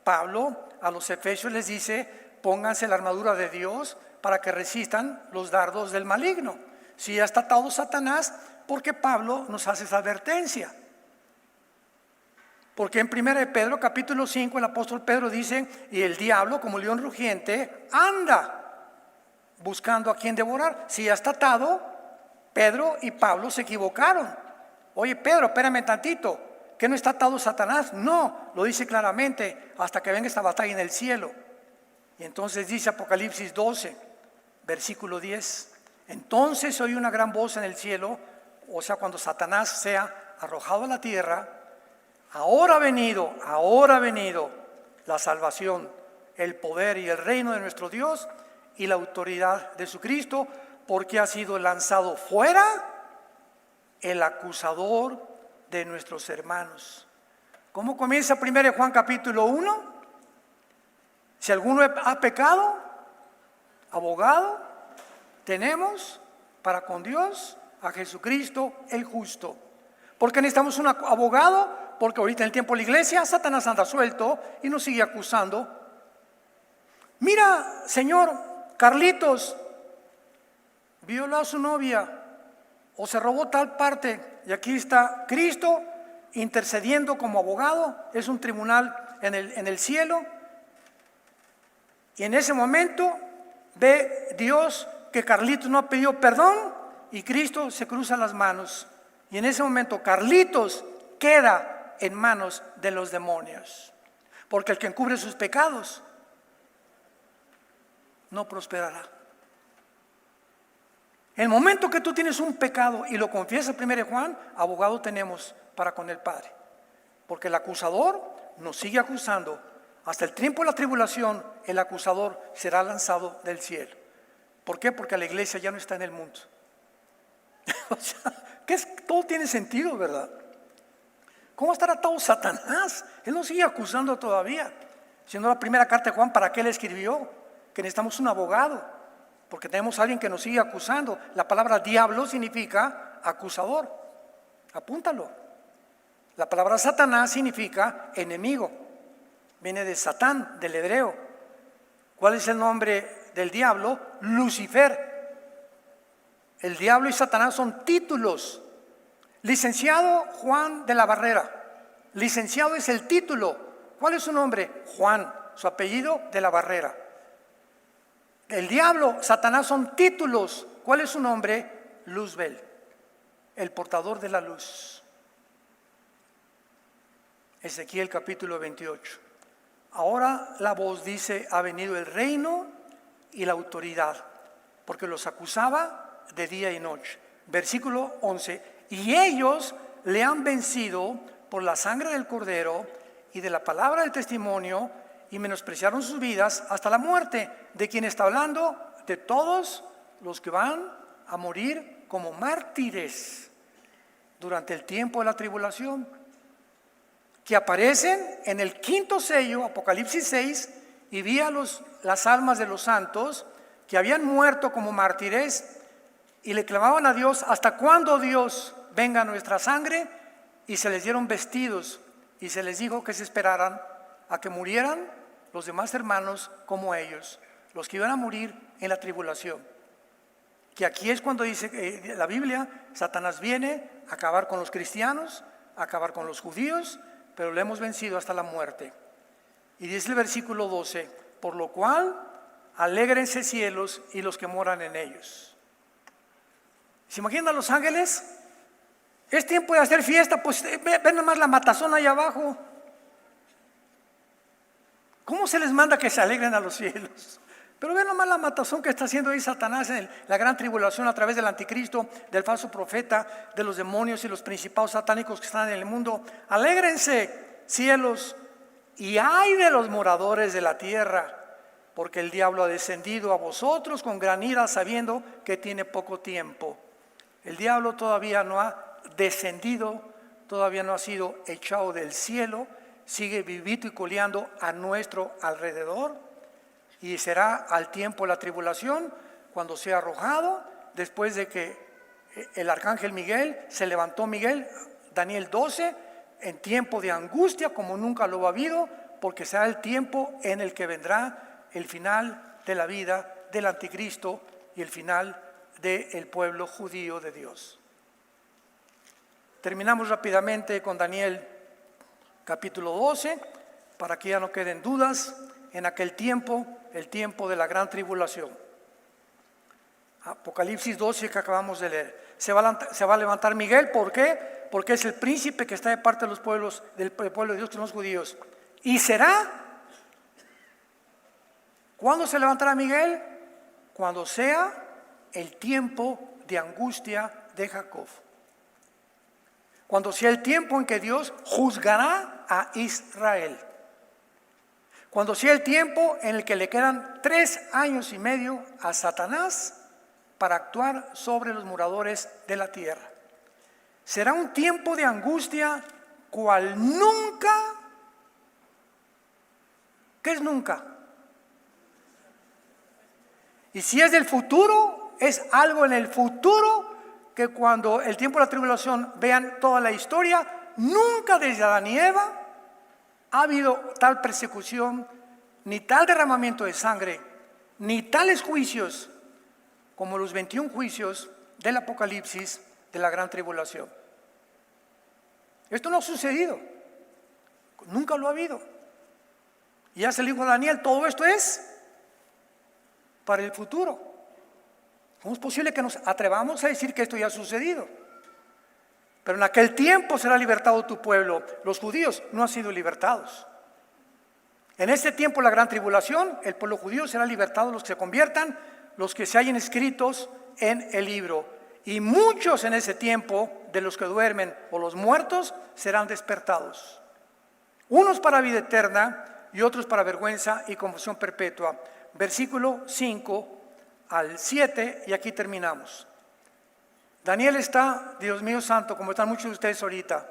Pablo a los efesios les dice: pónganse la armadura de Dios para que resistan los dardos del maligno. Si ya está atado Satanás, porque Pablo nos hace esa advertencia. Porque en 1 de Pedro capítulo 5 el apóstol Pedro dice: y el diablo como león rugiente anda buscando a quien devorar. Si ya está atado, Pedro y Pablo se equivocaron. Oye Pedro, espérame tantito, ¿que no está atado Satanás? No, lo dice claramente: hasta que venga esta batalla en el cielo. Y entonces dice Apocalipsis 12 versículo 10: entonces oí una gran voz en el cielo, o sea, cuando Satanás sea arrojado a la tierra: ahora ha venido la salvación, el poder y el reino de nuestro Dios y la autoridad de su Cristo, porque ha sido lanzado fuera el acusador de nuestros hermanos. ¿Cómo comienza 1 Juan capítulo 1? Si alguno ha pecado, abogado tenemos para con Dios a Jesucristo el justo. ¿Por qué necesitamos un abogado? Porque ahorita en el tiempo de la iglesia Satanás anda suelto y nos sigue acusando. Mira, señor, Carlitos violó a su novia o se robó tal parte, y aquí está Cristo intercediendo como abogado. Es un tribunal en el cielo, y en ese momento ve Dios que Carlitos no ha pedido perdón y Cristo se cruza las manos, y en ese momento Carlitos queda en manos de los demonios, porque el que encubre sus pecados no prosperará. El momento que tú tienes un pecado y lo confiesas, 1 Juan, abogado tenemos para con el Padre, porque el acusador nos sigue acusando. Hasta el tiempo de la tribulación el acusador será lanzado del cielo. ¿Por qué? Porque la iglesia ya no está en el mundo. O sea, todo tiene sentido, ¿verdad? ¿Cómo estará atado Satanás? Él nos sigue acusando todavía. Siendo la primera carta de Juan, ¿para qué le escribió? Que necesitamos un abogado, porque tenemos a alguien que nos sigue acusando. La palabra diablo significa acusador. Apúntalo. La palabra Satanás significa enemigo. Viene de Satán, del hebreo. ¿Cuál es el nombre del diablo? Lucifer. El diablo y Satanás son títulos. Licenciado Juan de la Barrera. Licenciado es el título. ¿Cuál es su nombre? Juan. Su apellido, de la Barrera. El diablo, Satanás son títulos. ¿Cuál es su nombre? Luzbel, el portador de la luz. Ezequiel capítulo 28. Ahora la voz dice: ha venido el reino y la autoridad, porque los acusaba de día y noche. Versículo 11: y ellos le han vencido por la sangre del Cordero y de la palabra del testimonio, y menospreciaron sus vidas hasta la muerte. ¿De quién está hablando? De todos los que van a morir como mártires durante el tiempo de la tribulación, que aparecen en el quinto sello, Apocalipsis 6, y vi a las almas de los santos que habían muerto como mártires y le clamaban a Dios: ¿hasta cuándo, Dios, venga nuestra sangre? Y se les dieron vestidos y se les dijo que se esperaran a que murieran los demás hermanos como ellos, los que iban a morir en la tribulación. Que aquí es cuando dice la Biblia: Satanás viene a acabar con los cristianos, a acabar con los judíos, pero le hemos vencido hasta la muerte. Y dice el versículo 12: por lo cual alégrense cielos y los que moran en ellos. ¿Se imaginan a los ángeles? Es tiempo de hacer fiesta, pues ven nomás la matazón ahí abajo. ¿Cómo se les manda que se alegren a los cielos? Pero ven nomás la matazón que está haciendo ahí Satanás en la gran tribulación a través del anticristo, del falso profeta, de los demonios y los principados satánicos que están en el mundo. Alégrense, cielos, y ay de los moradores de la tierra, porque el diablo ha descendido a vosotros con gran ira, sabiendo que tiene poco tiempo. El diablo todavía no ha descendido, todavía no ha sido echado del cielo, sigue vivito y coleando a nuestro alrededor, y será al tiempo de la tribulación, cuando sea arrojado, después de que el arcángel Miguel, se levantó Miguel, Daniel 12, en tiempo de angustia como nunca lo ha habido, porque será el tiempo en el que vendrá el final de la vida del anticristo y el final del pueblo judío de Dios. Terminamos rápidamente con Daniel capítulo 12, para que ya no queden dudas. En aquel tiempo, el tiempo de la gran tribulación. Apocalipsis 12 que acabamos de leer. Se va a levantar Miguel, ¿por qué? Porque es el príncipe que está de parte de los pueblos, del pueblo de Dios, que son los judíos. Y será, ¿cuándo se levantará Miguel? Cuando sea el tiempo de angustia de Jacob. Cuando sea el tiempo en que Dios juzgará a Israel. Cuando sea el tiempo en el que le quedan 3 años y medio a Satanás para actuar sobre los moradores de la tierra. Será un tiempo de angustia cual nunca. ¿Qué es nunca? Y si es del futuro, es algo en el futuro que cuando el tiempo de la tribulación vean toda la historia, nunca desde Adán y Eva ha habido tal persecución, ni tal derramamiento de sangre, ni tales juicios como los 21 juicios del Apocalipsis de la gran tribulación. Esto no ha sucedido, nunca lo ha habido. Y ya se le dijo a Daniel, todo esto es para el futuro. ¿Cómo es posible que nos atrevamos a decir que esto ya ha sucedido? Pero en aquel tiempo será libertado tu pueblo. Los judíos no han sido libertados. En este tiempo, la gran tribulación, el pueblo judío será libertado, los que se conviertan, los que se hallen escritos en el libro. Y muchos en ese tiempo, de los que duermen o los muertos, serán despertados. Unos para vida eterna y otros para vergüenza y confusión perpetua. Versículo 5 al 7, y aquí terminamos. Daniel está, Dios mío santo, como están muchos de ustedes ahorita,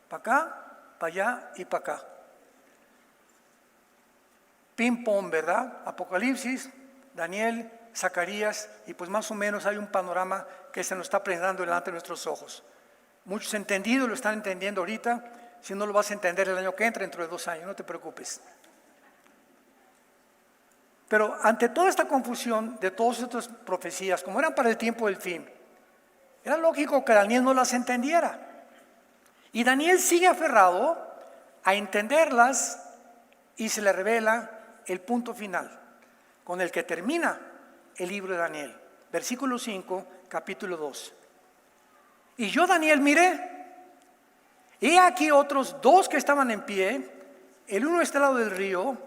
para acá, para allá y para acá. Ping pong, ¿verdad? Apocalipsis, Daniel, Zacarías, y pues más o menos hay un panorama que se nos está presentando delante de nuestros ojos. Muchos entendidos lo están entendiendo ahorita, si no lo vas a entender el año que entra, dentro de 2 años, no te preocupes. Pero ante toda esta confusión de todas estas profecías, como eran para el tiempo del fin, era lógico que Daniel no las entendiera. Y Daniel sigue aferrado a entenderlas y se le revela el punto final con el que termina el libro de Daniel. Versículo 5, capítulo 2. Y yo, Daniel, miré, he aquí otros 2 que estaban en pie, el uno a este lado del río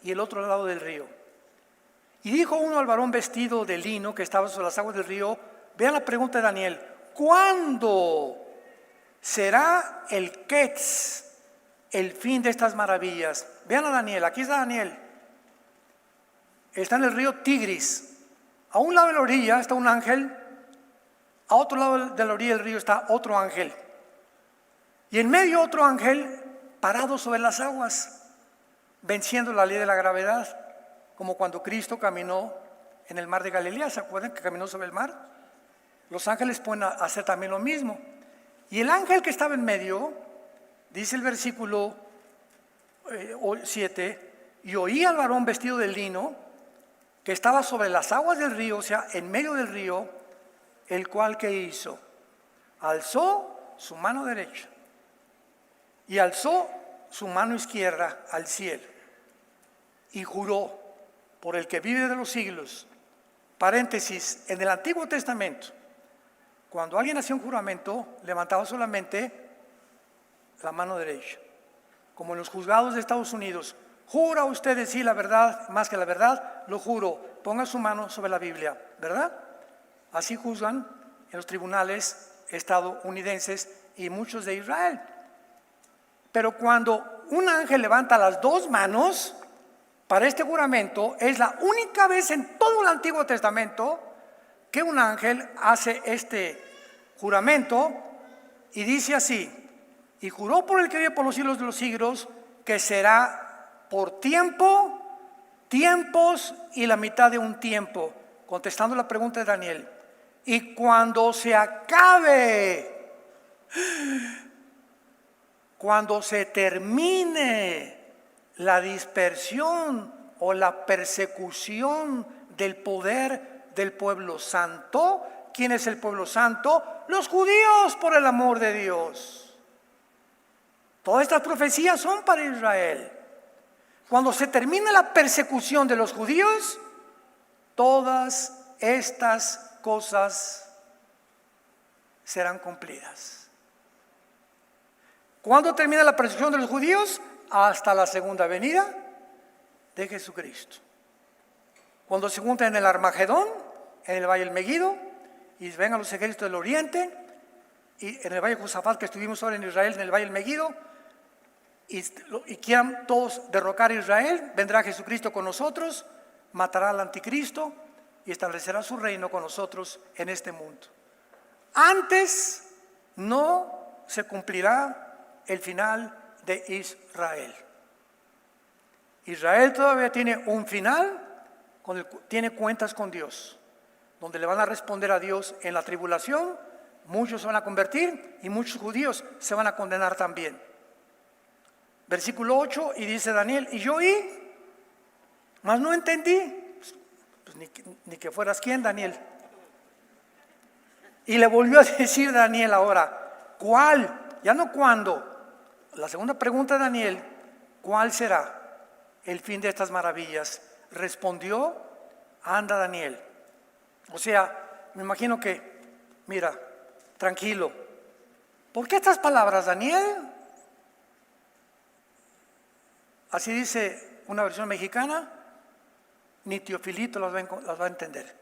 y el otro al lado del río. Y dijo uno al varón vestido de lino que estaba sobre las aguas del río, vean la pregunta de Daniel, ¿cuándo será el Quetz, el fin de estas maravillas? Vean a Daniel, aquí está Daniel. Está en el río Tigris. A un lado de la orilla está un ángel, a otro lado de la orilla del río está otro ángel. Y en medio otro ángel parado sobre las aguas, venciendo la ley de la gravedad, como cuando Cristo caminó en el mar de Galilea. ¿Se acuerdan que caminó sobre el mar? Los ángeles pueden hacer también lo mismo. Y el ángel que estaba en medio, dice el versículo 7, y oí al varón vestido de lino, que estaba sobre las aguas del río, o sea, en medio del río, el cual que hizo, alzó su mano derecha y alzó su mano izquierda al cielo y juró por el que vive de los siglos. Paréntesis, en el Antiguo Testamento, cuando alguien hacía un juramento, levantaba solamente la mano derecha. Como en los juzgados de Estados Unidos, ¿jura usted decir la verdad más que la verdad? Lo juro. Ponga su mano sobre la Biblia, ¿verdad? Así juzgan en los tribunales estadounidenses y muchos de Israel. Pero cuando un ángel levanta las 2 manos para este juramento, es la única vez en todo el Antiguo Testamento que un ángel hace este juramento y dice así: y juró por el que vive por los siglos de los siglos, que será por tiempo, tiempos y la mitad de un tiempo, contestando la pregunta de Daniel. Y cuando se acabe, cuando se termine la dispersión o la persecución del poder del pueblo santo. ¿Quién es el pueblo santo? Los judíos, por el amor de Dios. Todas estas profecías son para Israel. Cuando se termine la persecución de los judíos, todas estas cosas serán cumplidas. ¿Cuándo termina la persecución de los judíos? Hasta la segunda venida de Jesucristo. Cuando se juntan en el Armagedón, en el Valle del Megiddo, y vengan los ejércitos del oriente, y en el Valle de Josafat, que estuvimos ahora en Israel, en el Valle del Megiddo, y quieran todos derrocar a Israel, vendrá Jesucristo con nosotros, matará al anticristo y establecerá su reino con nosotros en este mundo. Antes no se cumplirá el final de Israel. Israel todavía tiene un final, tiene cuentas con Dios, donde le van a responder a Dios en la tribulación. Muchos se van a convertir y muchos judíos se van a condenar también. Versículo 8, y dice Daniel: y yo oí, mas no entendí. Pues ni que fueras quién, Daniel. Y le volvió a decir Daniel ahora: ¿cuál? Ya no cuándo. La segunda pregunta de Daniel: ¿cuál será el fin de estas maravillas? Respondió: anda, Daniel. O sea, me imagino que, mira, tranquilo. ¿Por qué estas palabras, Daniel? Así dice una versión mexicana, ni Teofilito las va a entender.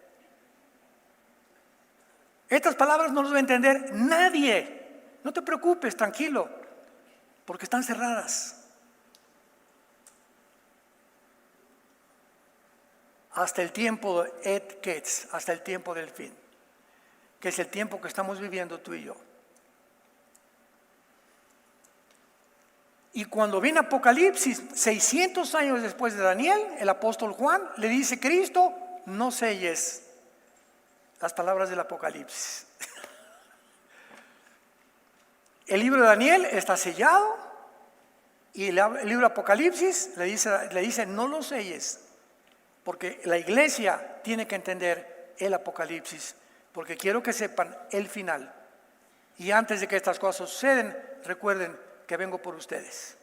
Estas palabras no las va a entender nadie. No te preocupes, tranquilo, porque están cerradas. Hasta el tiempo de Et Ketz, hasta el tiempo del fin, que es el tiempo que estamos viviendo tú y yo. Y cuando viene Apocalipsis, 600 años después de Daniel, el apóstol Juan le dice: Cristo, no selles las palabras del Apocalipsis. El libro de Daniel está sellado y el libro de Apocalipsis le dice no lo selles, porque la iglesia tiene que entender el Apocalipsis, porque quiero que sepan el final. Y antes de que estas cosas suceden, recuerden que vengo por ustedes.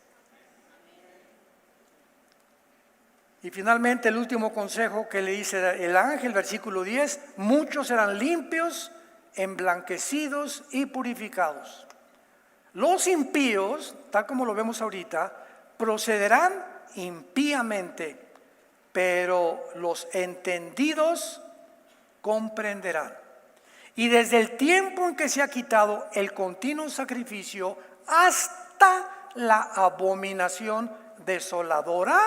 Y finalmente el último consejo que le dice el ángel, versículo 10: muchos serán limpios, emblanquecidos y purificados. Los impíos, tal como lo vemos ahorita, procederán impíamente, pero los entendidos comprenderán. Y desde el tiempo en que se ha quitado el continuo sacrificio hasta la abominación desoladora,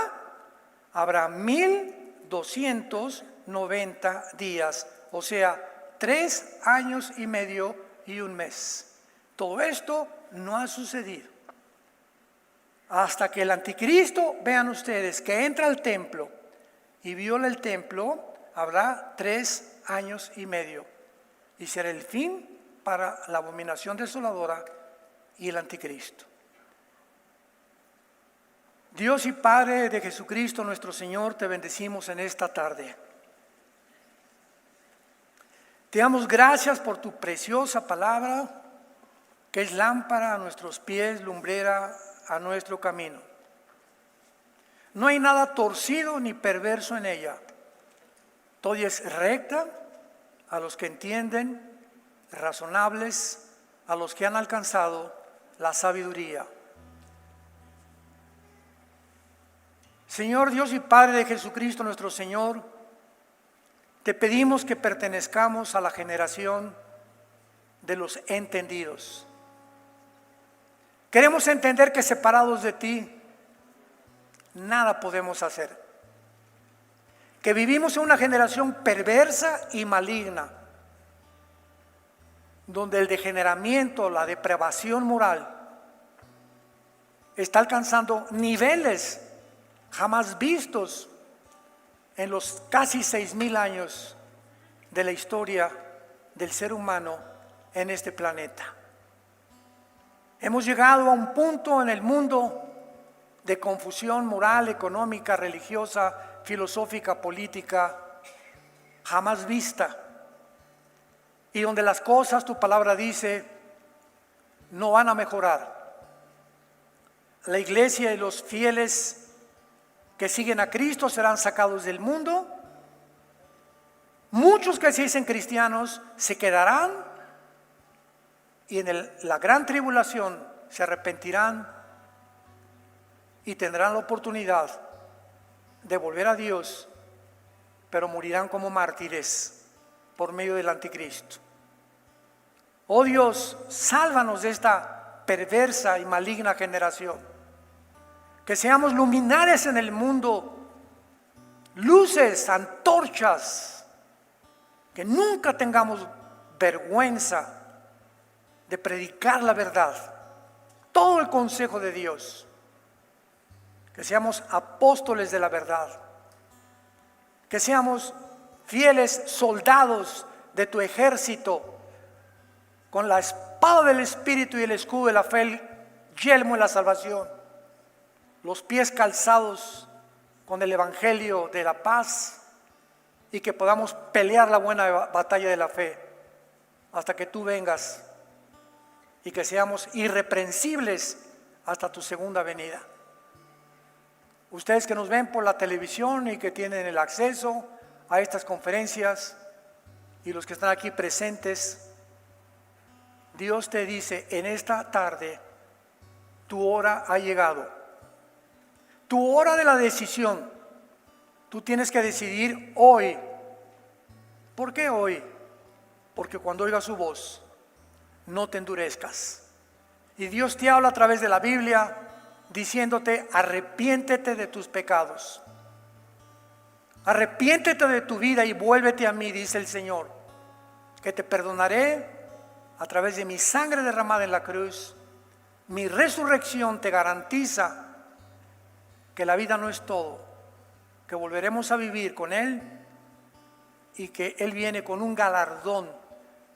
habrá 1290 días, o sea, 3 años y medio y un mes. Todo esto no ha sucedido. Hasta que el anticristo, vean ustedes, que entra al templo y viola el templo, habrá 3 años y medio. Y será el fin para la abominación desoladora y el anticristo. Dios y Padre de Jesucristo nuestro Señor, te bendecimos en esta tarde. Te damos gracias por tu preciosa palabra, que es lámpara a nuestros pies, lumbrera a nuestro camino. No hay nada torcido ni perverso en ella. Todo es recta a los que entienden, razonables a los que han alcanzado la sabiduría. Señor Dios y Padre de Jesucristo nuestro Señor, te pedimos que pertenezcamos a la generación de los entendidos. Queremos entender que separados de ti nada podemos hacer. Que vivimos en una generación perversa y maligna, donde el degeneramiento, la depravación moral está alcanzando niveles jamás vistos en los casi 6,000 años de la historia del ser humano en este planeta. Hemos llegado a un punto en el mundo de confusión moral, económica, religiosa, filosófica, política, jamás vista, y donde las cosas, tu palabra dice, no van a mejorar. La iglesia y los fieles que siguen a Cristo serán sacados del mundo. Muchos que se dicen cristianos se quedarán y en la gran tribulación se arrepentirán y tendrán la oportunidad de volver a Dios, pero morirán como mártires por medio del anticristo. Oh Dios, sálvanos de esta perversa y maligna generación. Que seamos luminares en el mundo, luces, antorchas, que nunca tengamos vergüenza de predicar la verdad, todo el consejo de Dios. Que seamos apóstoles de la verdad, que seamos fieles soldados de tu ejército, con la espada del Espíritu y el escudo de la fe, el yelmo de la salvación, los pies calzados con el Evangelio de la paz, y que podamos pelear la buena batalla de la fe hasta que tú vengas, y que seamos irreprensibles hasta tu segunda venida. Ustedes que nos ven por la televisión y que tienen el acceso a estas conferencias, y los que están aquí presentes, Dios te dice en esta tarde, tu hora ha llegado, tu hora de la decisión. Tú tienes que decidir hoy. ¿Por qué hoy? Porque cuando oigas su voz, no te endurezcas. Y Dios te habla a través de la Biblia diciéndote: arrepiéntete de tus pecados, arrepiéntete de tu vida y vuélvete a mí, dice el Señor, que te perdonaré a través de mi sangre derramada en la cruz. Mi resurrección te garantiza que la vida no es todo, que volveremos a vivir con Él y que Él viene con un galardón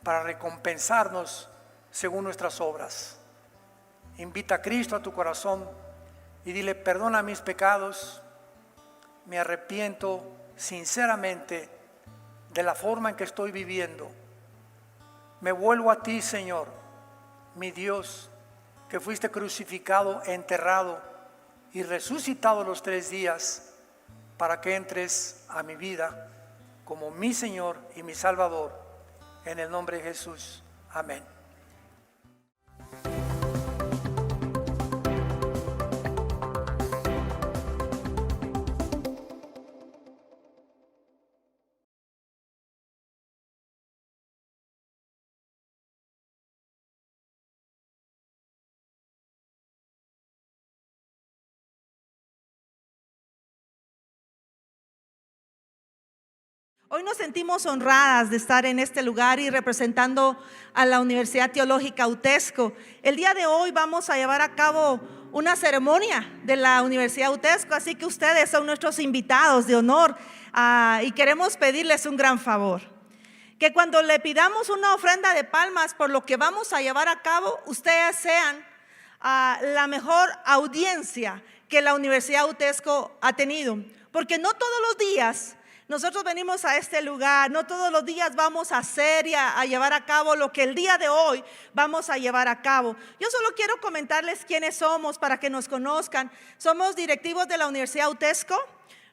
para recompensarnos según nuestras obras. Invita a Cristo a tu corazón y dile: perdona mis pecados, me arrepiento sinceramente de la forma en que estoy viviendo. Me vuelvo a ti, Señor, mi Dios, que fuiste crucificado, enterrado y resucitado los 3 días para que entres a mi vida como mi Señor y mi Salvador, en el nombre de Jesús. Amén. Hoy nos sentimos honradas de estar en este lugar y representando a la Universidad Teológica UTESCO. El día de hoy vamos a llevar a cabo una ceremonia de la Universidad UTESCO, así que ustedes son nuestros invitados de honor y queremos pedirles un gran favor. Que cuando le pidamos una ofrenda de palmas por lo que vamos a llevar a cabo, ustedes sean la mejor audiencia que la Universidad UTESCO ha tenido, porque no todos los días nosotros venimos a este lugar, no todos los días vamos a hacer y a llevar a cabo lo que el día de hoy vamos a llevar a cabo. Yo solo quiero comentarles quiénes somos para que nos conozcan. Somos directivos de la Universidad UTESCO.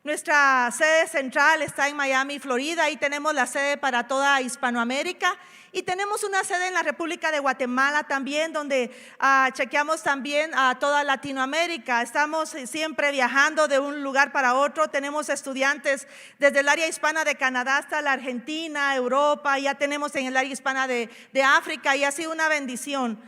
Nuestra sede central está en Miami, Florida, y tenemos la sede para toda Hispanoamérica. Y tenemos una sede en la República de Guatemala también, donde chequeamos también a toda Latinoamérica. Estamos siempre viajando de un lugar para otro. Tenemos estudiantes desde el área hispana de Canadá hasta la Argentina, Europa. Ya tenemos en el área hispana de África, y ha sido una bendición.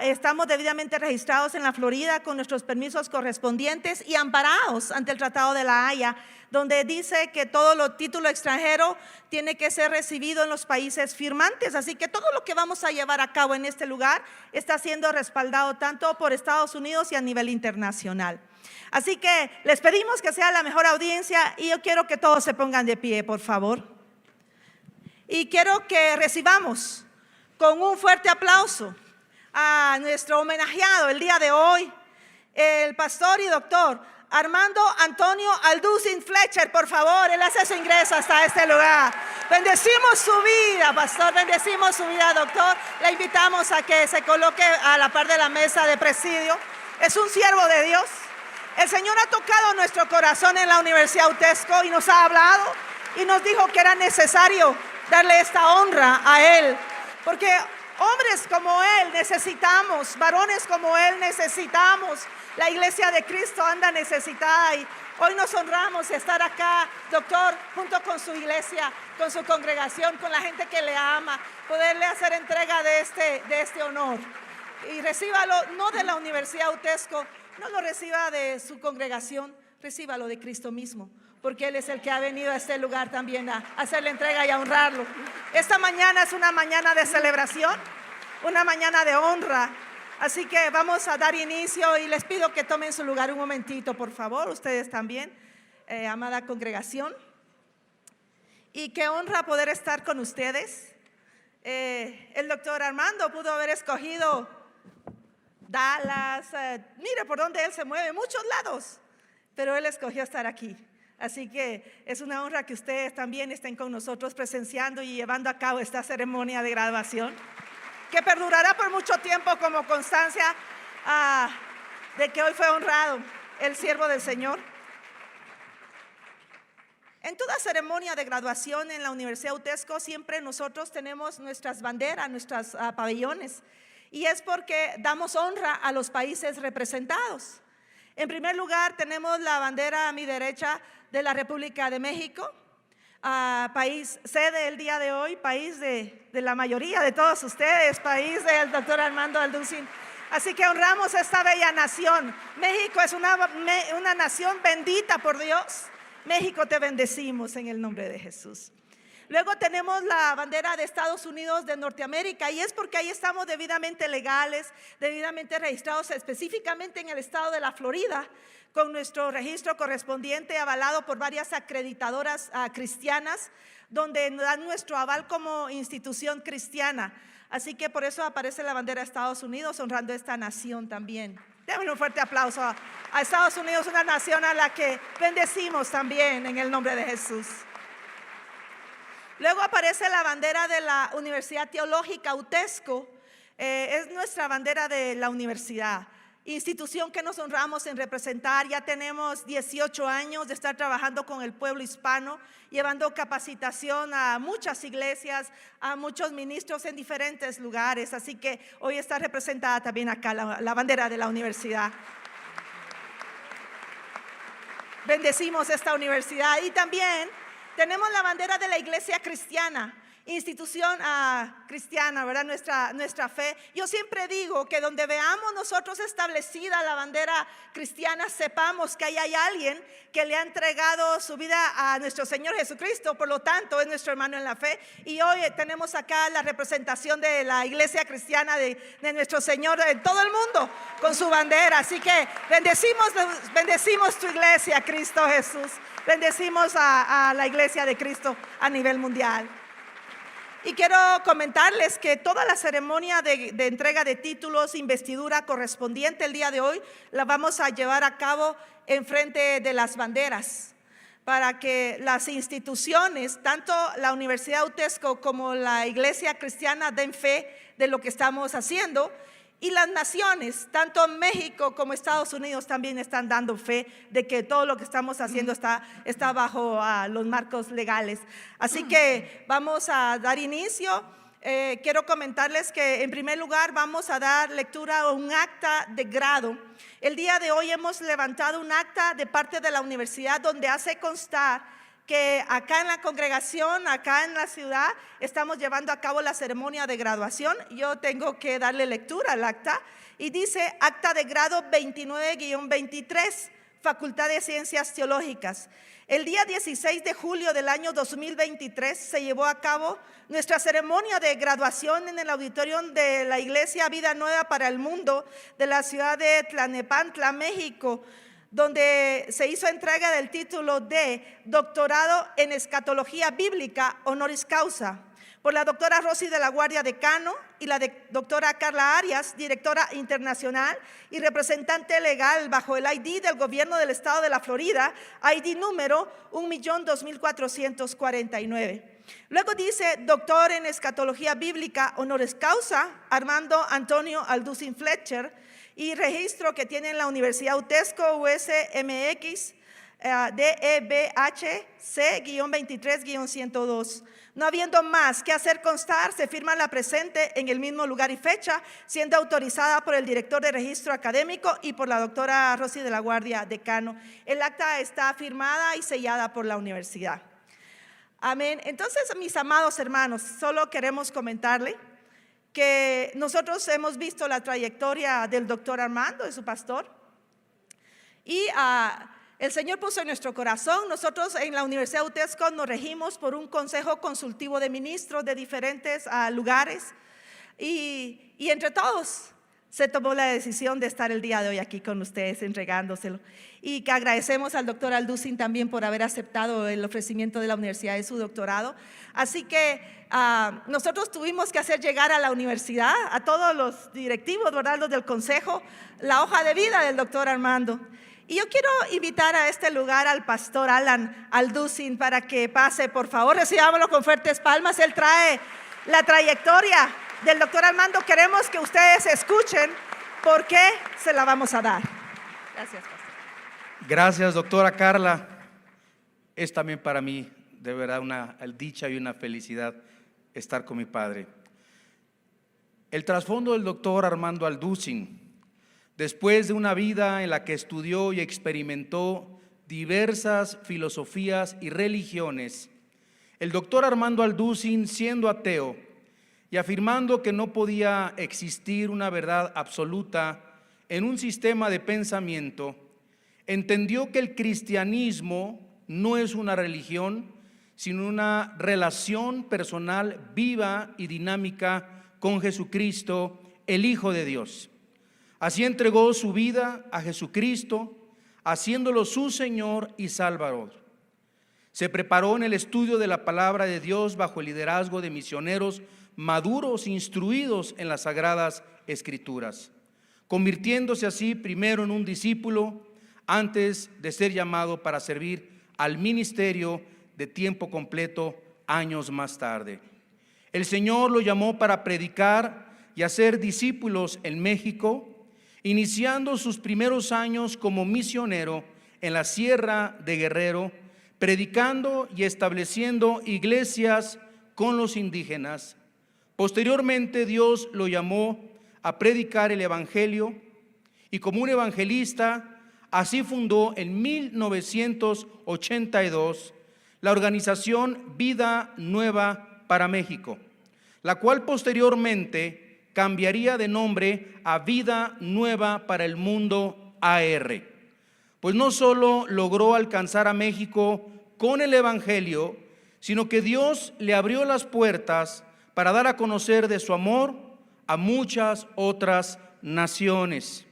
Estamos debidamente registrados en la Florida con nuestros permisos correspondientes y amparados ante el Tratado de la Haya, donde dice que todo lo título extranjero tiene que ser recibido en los países firmantes. Así que todo lo que vamos a llevar a cabo en este lugar está siendo respaldado tanto por Estados Unidos y a nivel internacional. Así que les pedimos que sea la mejor audiencia y yo quiero que todos se pongan de pie, por favor. Y quiero que recibamos con un fuerte aplauso a nuestro homenajeado el día de hoy, el pastor y doctor Armando Antonio Alducin Fletcher. Por favor, él hace su ingreso hasta este lugar. Bendecimos su vida, pastor, bendecimos su vida, doctor. Le invitamos a que se coloque a la par de la mesa de presidio. Es un siervo de Dios. El Señor ha tocado nuestro corazón en la Universidad UTESCO y nos ha hablado y nos dijo que era necesario darle esta honra a Él, porque hombres como Él necesitamos, varones como Él necesitamos. La iglesia de Cristo anda necesitada y hoy nos honramos de estar acá, doctor, junto con su iglesia, con su congregación, con la gente que le ama, poderle hacer entrega de este honor. Y recíbalo no de la Universidad UTESCO, no lo reciba de su congregación, recíbalo de Cristo mismo, porque Él es el que ha venido a este lugar también a hacerle entrega y a honrarlo. Esta mañana es una mañana de celebración, una mañana de honra. Así que vamos a dar inicio y les pido que tomen su lugar un momentito, por favor, ustedes también, amada congregación. Y qué honra poder estar con ustedes. El doctor Armando pudo haber escogido Dallas, mire por dónde él se mueve, muchos lados, pero él escogió estar aquí. Así que es una honra que ustedes también estén con nosotros presenciando y llevando a cabo esta ceremonia de graduación, que perdurará por mucho tiempo como constancia de que hoy fue honrado el siervo del Señor. En toda ceremonia de graduación en la Universidad UTESCO siempre nosotros tenemos nuestras banderas, nuestros pabellones, y es porque damos honra a los países representados. En primer lugar tenemos la bandera a mi derecha de la República de México, país sede el día de hoy, país de la mayoría de todos ustedes, país del doctor Armando Alducin. Así que honramos esta bella nación. México es una nación bendita por Dios. México, te bendecimos en el nombre de Jesús. Luego tenemos la bandera de Estados Unidos de Norteamérica, y es porque ahí estamos debidamente legales, debidamente registrados específicamente en el estado de la Florida, con nuestro registro correspondiente avalado por varias acreditadoras cristianas, donde dan nuestro aval como institución cristiana. Así que por eso aparece la bandera de Estados Unidos, honrando esta nación también. Denle un fuerte aplauso a Estados Unidos, una nación a la que bendecimos también en el nombre de Jesús. Luego aparece la bandera de la Universidad Teológica UTESCO, es nuestra bandera de la universidad, institución que nos honramos en representar. Ya tenemos 18 años de estar trabajando con el pueblo hispano, llevando capacitación a muchas iglesias, a muchos ministros en diferentes lugares. Así que hoy está representada también acá la bandera de la universidad. Bendecimos esta universidad. Y también tenemos la bandera de la iglesia cristiana, institución cristiana, ¿verdad? Nuestra fe. Yo siempre digo que donde veamos nosotros establecida la bandera cristiana, sepamos que ahí hay alguien que le ha entregado su vida a nuestro Señor Jesucristo, por lo tanto es nuestro hermano en la fe. Y hoy tenemos acá la representación de la iglesia cristiana de nuestro Señor en todo el mundo con su bandera. Así que bendecimos tu iglesia, Cristo Jesús. Bendecimos a la iglesia de Cristo a nivel mundial. Y quiero comentarles que toda la ceremonia de entrega de títulos, investidura correspondiente el día de hoy, la vamos a llevar a cabo en frente de las banderas, para que las instituciones, tanto la Universidad UTESCO como la Iglesia Cristiana, den fe de lo que estamos haciendo. Y las naciones, tanto México como Estados Unidos, también están dando fe de que todo lo que estamos haciendo está bajo los marcos legales. Así que vamos a dar inicio. Quiero comentarles que en primer lugar vamos a dar lectura a un acta de grado. El día de hoy hemos levantado un acta de parte de la universidad donde hace constar que acá en la congregación, acá en la ciudad, estamos llevando a cabo la ceremonia de graduación. Yo tengo que darle lectura al acta y dice acta de grado 29-23, Facultad de Ciencias Teológicas. El día 16 de julio del año 2023 se llevó a cabo nuestra ceremonia de graduación en el auditorio de la Iglesia Vida Nueva para el Mundo de la ciudad de Tlalnepantla, México, donde se hizo entrega del título de Doctorado en Escatología Bíblica Honoris Causa por la doctora Rosy de la Guardia, decano, y la doctora Carla Arias, directora internacional y representante legal bajo el ID del gobierno del estado de la Florida, ID número 1.2449. Luego dice doctor en Escatología Bíblica Honoris Causa Armando Antonio Alducin Fletcher, y registro que tiene en la Universidad UTESCO USMX DEBHC-23-102. No habiendo más que hacer constar, se firma la presente en el mismo lugar y fecha, siendo autorizada por el director de registro académico y por la doctora Rosy de la Guardia, decano. El acta está firmada y sellada por la universidad. Amén. Entonces, mis amados hermanos, solo queremos comentarle que nosotros hemos visto la trayectoria del doctor Armando, de su pastor, y el Señor puso en nuestro corazón. Nosotros en la Universidad UTESCO nos regimos por un consejo consultivo de ministros de diferentes lugares, y entre todos se tomó la decisión de estar el día de hoy aquí con ustedes entregándoselo, y que agradecemos al doctor Alducin también por haber aceptado el ofrecimiento de la universidad de su doctorado. Así que nosotros tuvimos que hacer llegar a la universidad, a todos los directivos, ¿verdad?, los del consejo, la hoja de vida del doctor Armando. Y yo quiero invitar a este lugar al pastor Alan Alducin para que pase, por favor. Recibámoslo con fuertes palmas. Él trae la trayectoria del doctor Armando. Queremos que ustedes escuchen por qué se la vamos a dar. Gracias, pastor. Gracias, doctora Carla. Es también para mí de verdad una dicha y una felicidad estar con mi padre. El trasfondo del doctor Armando Alducin, después de una vida en la que estudió y experimentó diversas filosofías y religiones, el doctor Armando Alducin, siendo ateo y afirmando que no podía existir una verdad absoluta en un sistema de pensamiento, entendió que el cristianismo no es una religión, sino una relación personal viva y dinámica con Jesucristo, el Hijo de Dios. Así entregó su vida a Jesucristo, haciéndolo su Señor y Salvador. Se preparó en el estudio de la palabra de Dios bajo el liderazgo de misioneros maduros, instruidos en las Sagradas Escrituras, convirtiéndose así primero en un discípulo antes de ser llamado para servir al ministerio de tiempo completo años más tarde. El Señor lo llamó para predicar y hacer discípulos en México, iniciando sus primeros años como misionero en la Sierra de Guerrero, predicando y estableciendo iglesias con los indígenas. Posteriormente Dios lo llamó a predicar el evangelio, y como un evangelista así fundó en 1982 la organización Vida Nueva para México, la cual posteriormente cambiaría de nombre a Vida Nueva para el Mundo AR. Pues no solo logró alcanzar a México con el evangelio, sino que Dios le abrió las puertas para dar a conocer de su amor a muchas otras naciones.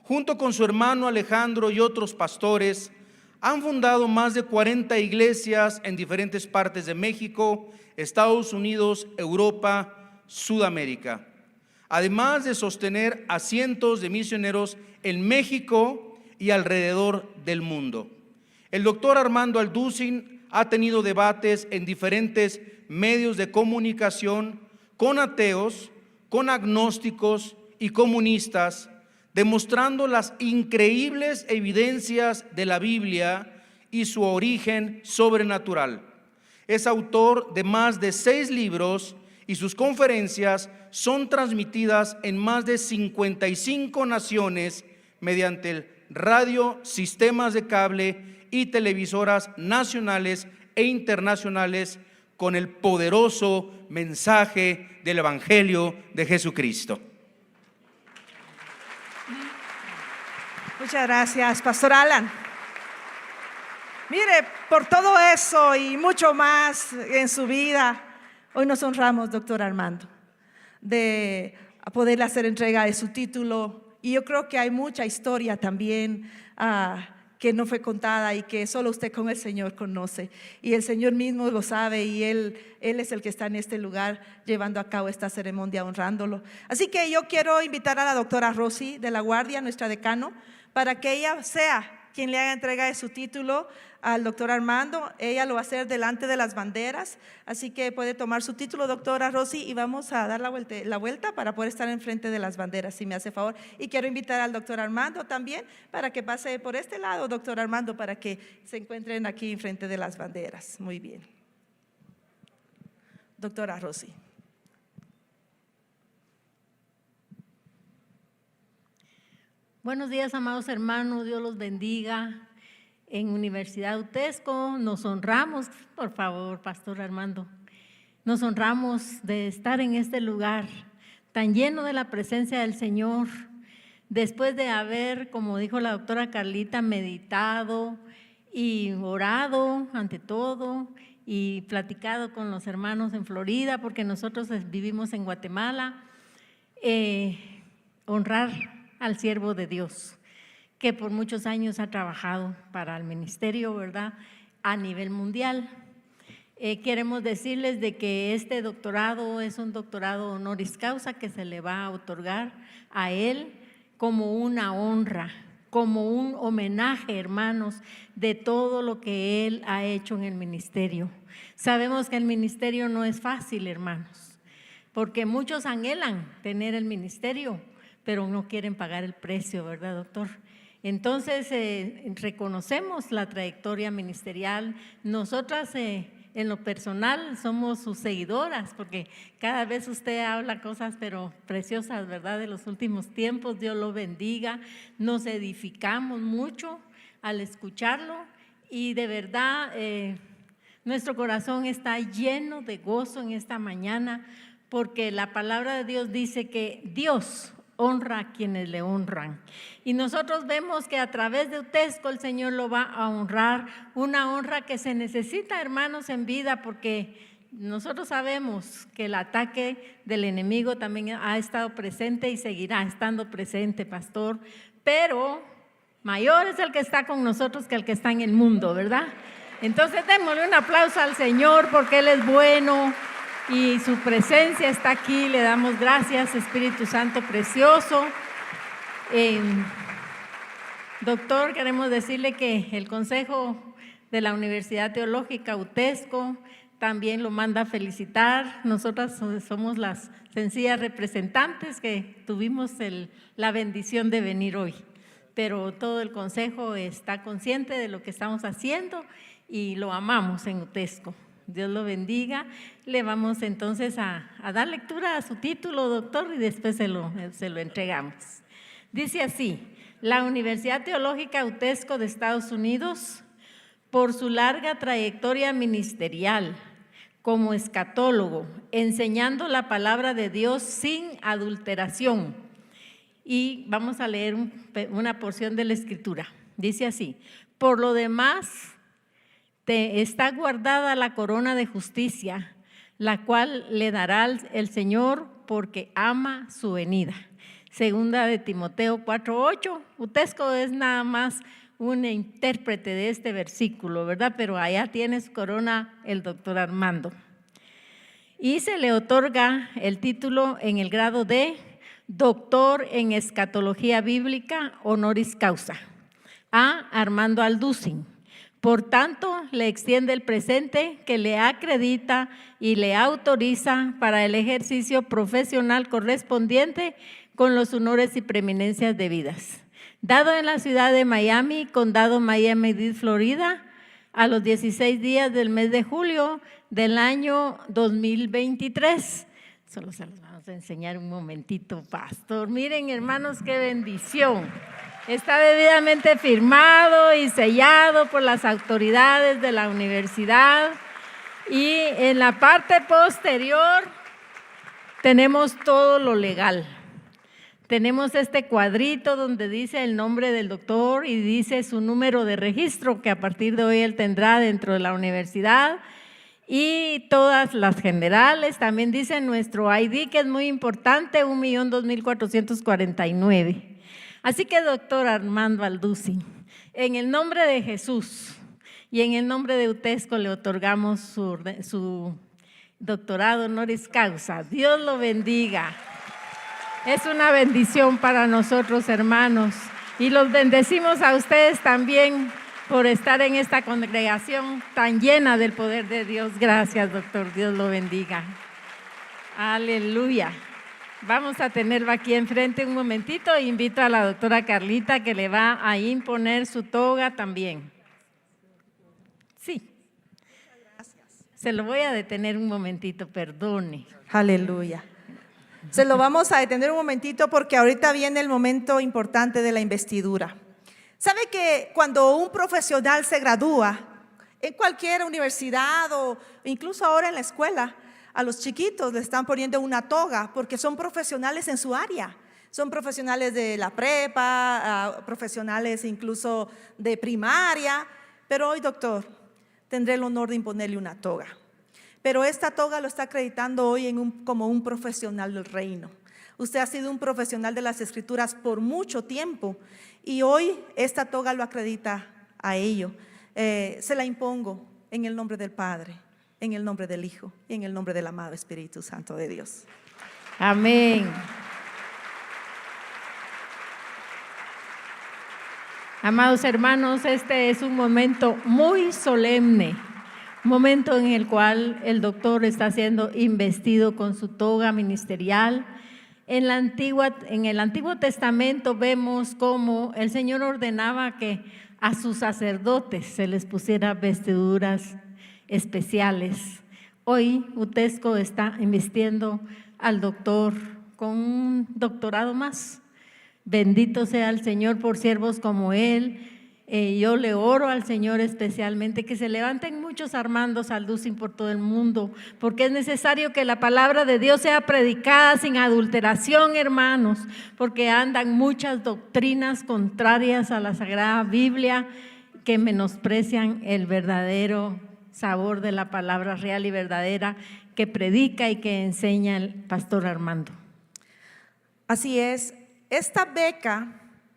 Junto con su hermano Alejandro y otros pastores, han fundado más de 40 iglesias en diferentes partes de México, Estados Unidos, Europa, Sudamérica, además de sostener a cientos de misioneros en México y alrededor del mundo. El doctor Armando Alducin ha tenido debates en diferentes medios de comunicación con ateos, con agnósticos y comunistas, demostrando las increíbles evidencias de la Biblia y su origen sobrenatural. Es autor de más de 6 libros y sus conferencias son transmitidas en más de 55 naciones mediante el radio, sistemas de cable y televisoras nacionales e internacionales con el poderoso mensaje del Evangelio de Jesucristo. Muchas gracias, Pastor Alan. Mire, por todo eso y mucho más en su vida, hoy nos honramos, doctor Armando, de poder hacer entrega de su título. Y yo creo que hay mucha historia también que no fue contada y que solo usted con el Señor conoce. Y el Señor mismo lo sabe y Él es el que está en este lugar llevando a cabo esta ceremonia honrándolo. Así que yo quiero invitar a la doctora Rosy de la Guardia, nuestra decano, para que ella sea quien le haga entrega de su título al doctor Armando. Ella lo va a hacer delante de las banderas, así que puede tomar su título, doctora Rosy, y vamos a dar la vuelta para poder estar enfrente de las banderas, si me hace favor. Y quiero invitar al doctor Armando también para que pase por este lado, doctor Armando, para que se encuentren aquí enfrente de las banderas. Muy bien. Doctora Rosy. Buenos días, amados hermanos, Dios los bendiga. En Universidad UTESCO nos honramos, por favor, Pastor Armando, nos honramos de estar en este lugar tan lleno de la presencia del Señor, después de haber, como dijo la doctora Carlita, meditado y orado ante todo y platicado con los hermanos en Florida, porque nosotros vivimos en Guatemala. Honrar al siervo de Dios, que por muchos años ha trabajado para el ministerio, ¿verdad?, a nivel mundial. Queremos decirles de que este doctorado es un doctorado honoris causa que se le va a otorgar a él como una honra, como un homenaje, hermanos, de todo lo que él ha hecho en el ministerio. Sabemos que el ministerio no es fácil, hermanos, porque muchos anhelan tener el ministerio, pero no quieren pagar el precio, ¿verdad, doctor? Entonces, reconocemos la trayectoria ministerial. Nosotras, en lo personal, somos sus seguidoras, porque cada vez usted habla cosas, pero preciosas, ¿verdad?, de los últimos tiempos. Dios lo bendiga. Nos edificamos mucho al escucharlo y de verdad nuestro corazón está lleno de gozo en esta mañana, porque la palabra de Dios dice que Dios honra a quienes le honran. Y nosotros vemos que a través de UTESCO el Señor lo va a honrar, una honra que se necesita, hermanos, en vida, porque nosotros sabemos que el ataque del enemigo también ha estado presente y seguirá estando presente, pastor, pero mayor es el que está con nosotros que el que está en el mundo, ¿verdad? Entonces démosle un aplauso al Señor porque Él es bueno y su presencia está aquí. Le damos gracias, Espíritu Santo precioso. Doctor, queremos decirle que el Consejo de la Universidad Teológica UTESCO también lo manda a felicitar. Nosotras somos las sencillas representantes que tuvimos la bendición de venir hoy, pero todo el Consejo está consciente de lo que estamos haciendo y lo amamos en UTESCO. Dios lo bendiga. Le vamos entonces a dar lectura a su título, doctor, y después se lo entregamos. Dice así: la Universidad Teológica UTESCO de Estados Unidos, por su larga trayectoria ministerial como escatólogo, enseñando la palabra de Dios sin adulteración. Y vamos a leer una porción de la Escritura. Dice así: por lo demás, te está guardada la corona de justicia, la cual le dará el Señor porque ama su venida. Segunda de Timoteo 4:8. UTESCO es nada más un intérprete de este versículo, ¿verdad? Pero allá tiene su corona el doctor Armando. Y se le otorga el título en el grado de doctor en escatología bíblica honoris causa a Armando Alducin. Por tanto, le extiende el presente que le acredita y le autoriza para el ejercicio profesional correspondiente con los honores y preeminencias debidas. Dado en la ciudad de Miami, condado Miami-Dade, Florida, a los 16 días del mes de julio del año 2023. Solo se los vamos a enseñar un momentito, pastor. Miren, hermanos, qué bendición. Está debidamente firmado y sellado por las autoridades de la universidad. Y en la parte posterior tenemos todo lo legal. Tenemos este cuadrito donde dice el nombre del doctor y dice su número de registro que a partir de hoy él tendrá dentro de la universidad. Y todas las generales también dicen nuestro ID, que es muy importante, 1.002.449. Así que, doctor Armando Alduzzi, en el nombre de Jesús y en el nombre de UTESCO le otorgamos su doctorado honoris causa. Dios lo bendiga. Es una bendición para nosotros, hermanos, y los bendecimos a ustedes también por estar en esta congregación tan llena del poder de Dios. Gracias, doctor. Dios lo bendiga. Aleluya. Vamos a tenerlo aquí enfrente un momentito. Invito a la doctora Carlita que le va a imponer su toga también. Sí. Se lo voy a detener un momentito, perdone. Aleluya. Se lo vamos a detener un momentito porque ahorita viene el momento importante de la investidura. ¿Sabe que cuando un profesional se gradúa en cualquier universidad o incluso ahora en la escuela, a los chiquitos le están poniendo una toga porque son profesionales en su área? Son profesionales de la prepa, profesionales incluso de primaria, pero hoy, doctor, tendré el honor de imponerle una toga. Pero esta toga lo está acreditando hoy como un profesional del reino. Usted ha sido un profesional de las Escrituras por mucho tiempo y hoy esta toga lo acredita a ello. Se la impongo en el nombre del Padre, en el nombre del Hijo y en el nombre del amado Espíritu Santo de Dios. Amén. Amados hermanos, este es un momento muy solemne, momento en el cual el doctor está siendo investido con su toga ministerial. En el Antiguo Testamento vemos cómo el Señor ordenaba que a sus sacerdotes se les pusiera vestiduras especiales. Hoy UTESCO está invistiendo al doctor con un doctorado más. Bendito sea el Señor por siervos como él. Yo le oro al Señor especialmente que se levanten muchos Armandos Alduzzi por todo el mundo, porque es necesario que la palabra de Dios sea predicada sin adulteración, hermanos, porque andan muchas doctrinas contrarias a la Sagrada Biblia que menosprecian el verdadero sabor de la palabra real y verdadera que predica y que enseña el pastor Armando. Así es, esta beca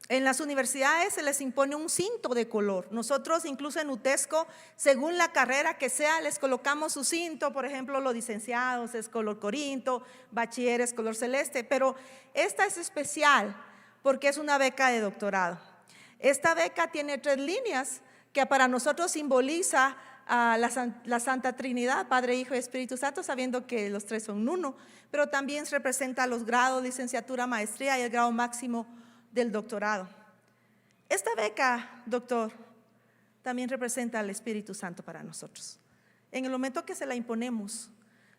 en las universidades se les impone un cinto de color. Nosotros incluso en UTESCO, según la carrera que sea, les colocamos su cinto. Por ejemplo, los licenciados es color corinto, bachilleres color celeste, pero esta es especial porque es una beca de doctorado. Esta beca tiene 3 líneas que para nosotros simboliza a la Santa Trinidad, Padre, Hijo y Espíritu Santo, sabiendo que los 3 son uno, pero también representa los grados, licenciatura, maestría y el grado máximo del doctorado. Esta beca, doctor, también representa al Espíritu Santo para nosotros. En el momento que se la imponemos,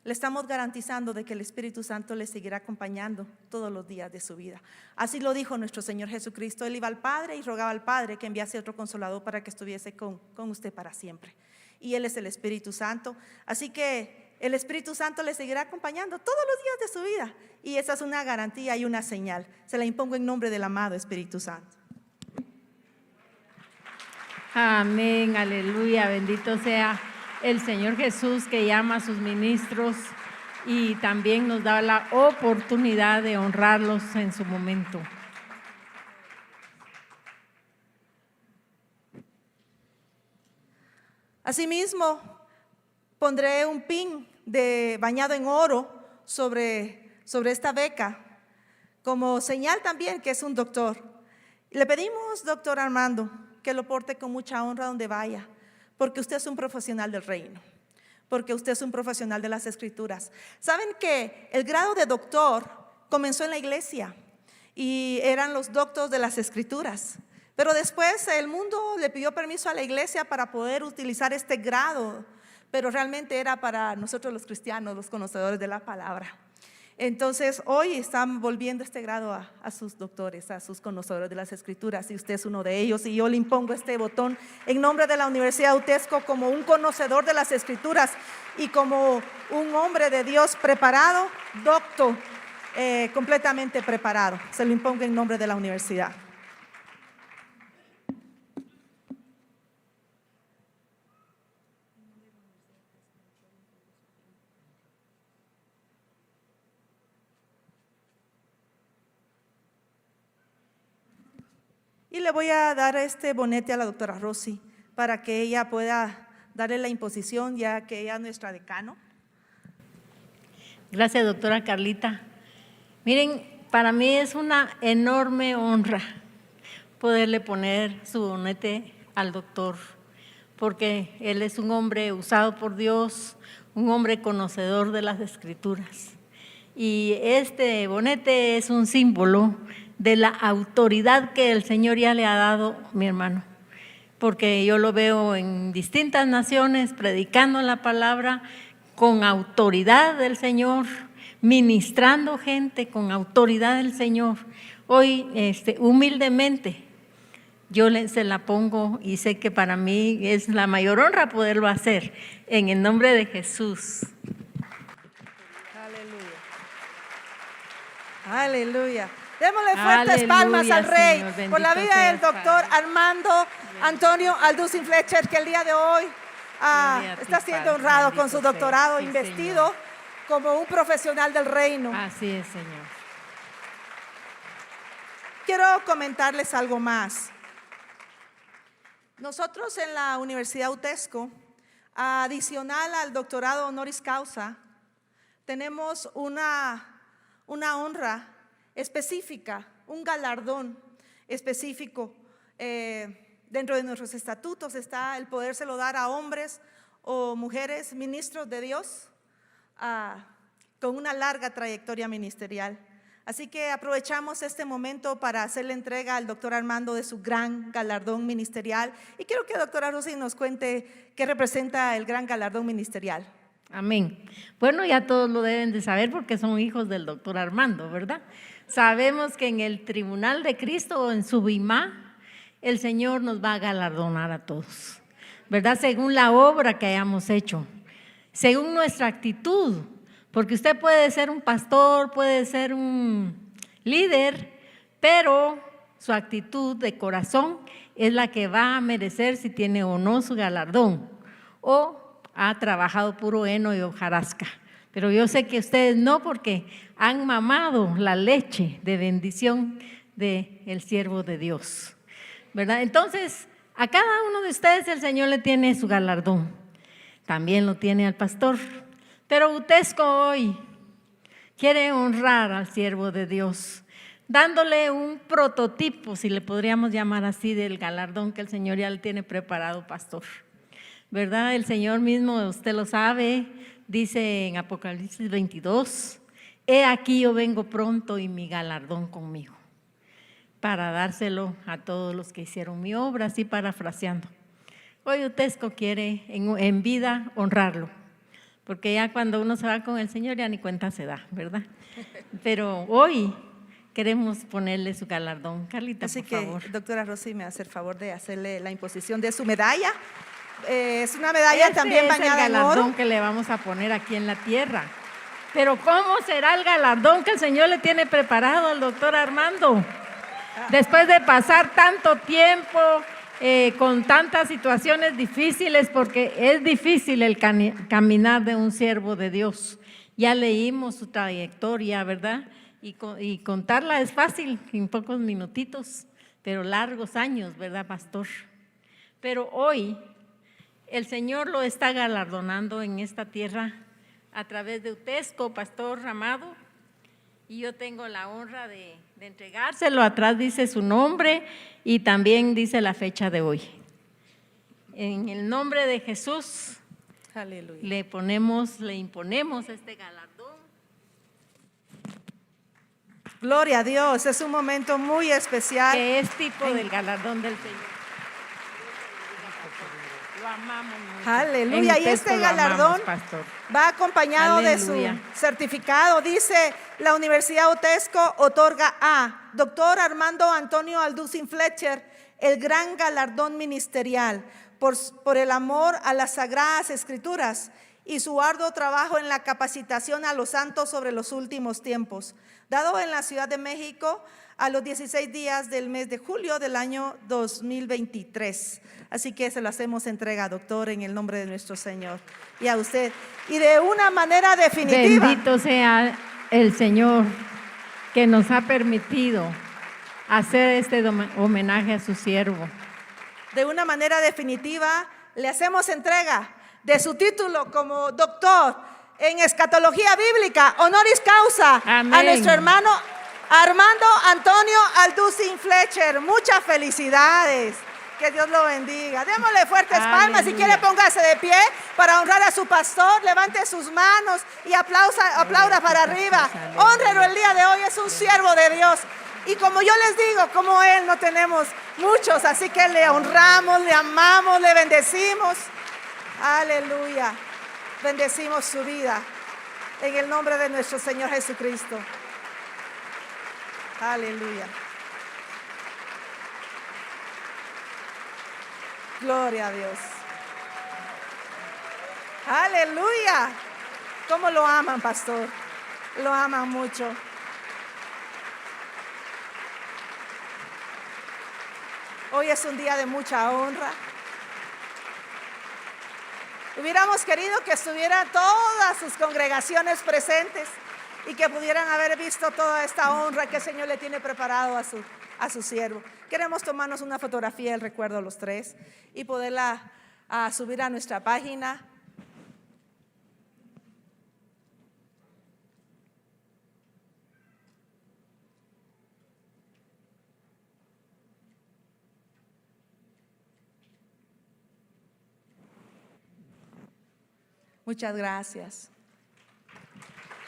le estamos garantizando de que el Espíritu Santo le seguirá acompañando todos los días de su vida. Así lo dijo nuestro Señor Jesucristo. Él iba al Padre y rogaba al Padre que enviase otro consolador para que estuviese con usted para siempre. Y Él es el Espíritu Santo. Así que el Espíritu Santo le seguirá acompañando todos los días de su vida. Y esa es una garantía y una señal. Se la impongo en nombre del amado Espíritu Santo. Amén, aleluya, bendito sea el Señor Jesús que llama a sus ministros y también nos da la oportunidad de honrarlos en su momento. Asimismo, pondré un pin bañado en oro sobre esta beca, como señal también que es un doctor. Le pedimos, doctor Armando, que lo porte con mucha honra donde vaya, porque usted es un profesional del reino, porque usted es un profesional de las Escrituras. ¿Saben que el grado de doctor comenzó en la iglesia y eran los doctos de las Escrituras? Pero después el mundo le pidió permiso a la iglesia para poder utilizar este grado, pero realmente era para nosotros los cristianos, los conocedores de la palabra. Entonces, hoy están volviendo este grado a sus doctores, a sus conocedores de las Escrituras, y usted es uno de ellos. Y yo le impongo este botón en nombre de la Universidad UTESCO como un conocedor de las Escrituras y como un hombre de Dios preparado, docto, completamente preparado. Se lo impongo en nombre de la universidad. Y le voy a dar este bonete a la doctora Rosy para que ella pueda darle la imposición, ya que ella es nuestra decano. Gracias, doctora Carlita. Miren, para mí es una enorme honra poderle poner su bonete al doctor, porque él es un hombre usado por Dios, un hombre conocedor de las Escrituras. Y este bonete es un símbolo de la autoridad que el Señor ya le ha dado, mi hermano, porque yo lo veo en distintas naciones predicando la palabra con autoridad del Señor, ministrando gente con autoridad del Señor. Hoy, humildemente, yo se la pongo y sé que para mí es la mayor honra poderlo hacer en el nombre de Jesús. Aleluya. Aleluya. Démosle fuertes palmas al Rey, Señor, por la vida del doctor Armando Antonio Alducin Fletcher, que el día de hoy está siendo honrado con su doctorado, investido como un profesional del reino. Así es, Señor. Quiero comentarles algo más. Nosotros en la Universidad UTESCO, adicional al doctorado honoris causa, tenemos una honra específica, un galardón específico. Dentro de nuestros estatutos está el podérselo dar a hombres o mujeres ministros de Dios con una larga trayectoria ministerial. Así que aprovechamos este momento para hacerle entrega al doctor Armando de su gran galardón ministerial. Y quiero que la doctora Rosy nos cuente qué representa el gran galardón ministerial. Amén. Bueno, ya todos lo deben de saber porque son hijos del doctor Armando, ¿verdad? Sabemos que en el tribunal de Cristo o en su bimá, el Señor nos va a galardonar a todos, ¿verdad? Según la obra que hayamos hecho, según nuestra actitud, porque usted puede ser un pastor, puede ser un líder, pero su actitud de corazón es la que va a merecer si tiene o no su galardón, o ha trabajado puro heno y hojarasca. Pero yo sé que ustedes no, porque han mamado la leche de bendición del siervo de Dios, ¿verdad? Entonces, a cada uno de ustedes el Señor le tiene su galardón. También lo tiene al pastor. Pero UTESCO hoy quiere honrar al siervo de Dios, dándole un prototipo, si le podríamos llamar así, del galardón que el Señor ya le tiene preparado, pastor, ¿verdad? El Señor mismo, usted lo sabe, dice en Apocalipsis 22, he aquí yo vengo pronto y mi galardón conmigo, para dárselo a todos los que hicieron mi obra, así parafraseando. Hoy UTESCO quiere en vida honrarlo, porque ya cuando uno se va con el Señor ya ni cuenta se da, ¿verdad? Pero hoy queremos ponerle su galardón. Carlita, así por que, favor. Doctora Rosy, me hace el favor de hacerle la imposición de su medalla. Es una medalla también bañada en oro. Es el galardón que le vamos a poner aquí en la tierra. Pero ¿cómo será el galardón que el Señor le tiene preparado al doctor Armando? Después de pasar tanto tiempo con tantas situaciones difíciles, porque es difícil el caminar de un siervo de Dios. Ya leímos su trayectoria, ¿verdad? Y contarla es fácil en pocos minutitos, pero largos años, ¿verdad, pastor? Pero hoy el Señor lo está galardonando en esta tierra a través de UTESCO, pastor amado, y yo tengo la honra de entregárselo. Atrás dice su nombre y también dice la fecha de hoy. En el nombre de Jesús, aleluya, le imponemos este galardón. Gloria a Dios, es un momento muy especial. Que es tipo del galardón del Señor. Lo amamos mucho. Aleluya. En Y este Utesco lo amamos, galardón pastor. va acompañado Aleluya. de su certificado. Dice, la Universidad Utesco otorga a Dr. Armando Antonio Alducin Fletcher el gran galardón ministerial por el amor a las Sagradas Escrituras y su arduo trabajo en la capacitación a los santos sobre los últimos tiempos, dado en la Ciudad de México a los 16 días del mes de julio del año 2023. Así que se lo hacemos entrega, doctor, en el nombre de nuestro Señor y a usted. Y de una manera definitiva. Bendito sea el Señor que nos ha permitido hacer este homenaje a su siervo. De una manera definitiva, le hacemos entrega de su título como doctor en escatología bíblica, honoris causa, Amén. a nuestro hermano Armando Antonio Alducin Fletcher. Muchas felicidades. Que Dios lo bendiga. Démosle fuertes palmas. Si Aleluya. quiere, póngase de pie para honrar a su pastor. Levante sus manos y aplauda para arriba. Hónrelo el día de hoy. Es un siervo de Dios. Y como yo les digo, como él no tenemos muchos, así que le honramos, le amamos, le bendecimos. Aleluya. Bendecimos su vida en el nombre de nuestro Señor Jesucristo. Aleluya. Gloria a Dios. Aleluya. ¿Cómo lo aman, pastor? Lo aman mucho. Hoy es un día de mucha honra. Hubiéramos querido que estuvieran todas sus congregaciones presentes y que pudieran haber visto toda esta honra que el Señor le tiene preparado a su siervo. Queremos tomarnos una fotografía del recuerdo los tres y poderla subir a nuestra página. Muchas gracias.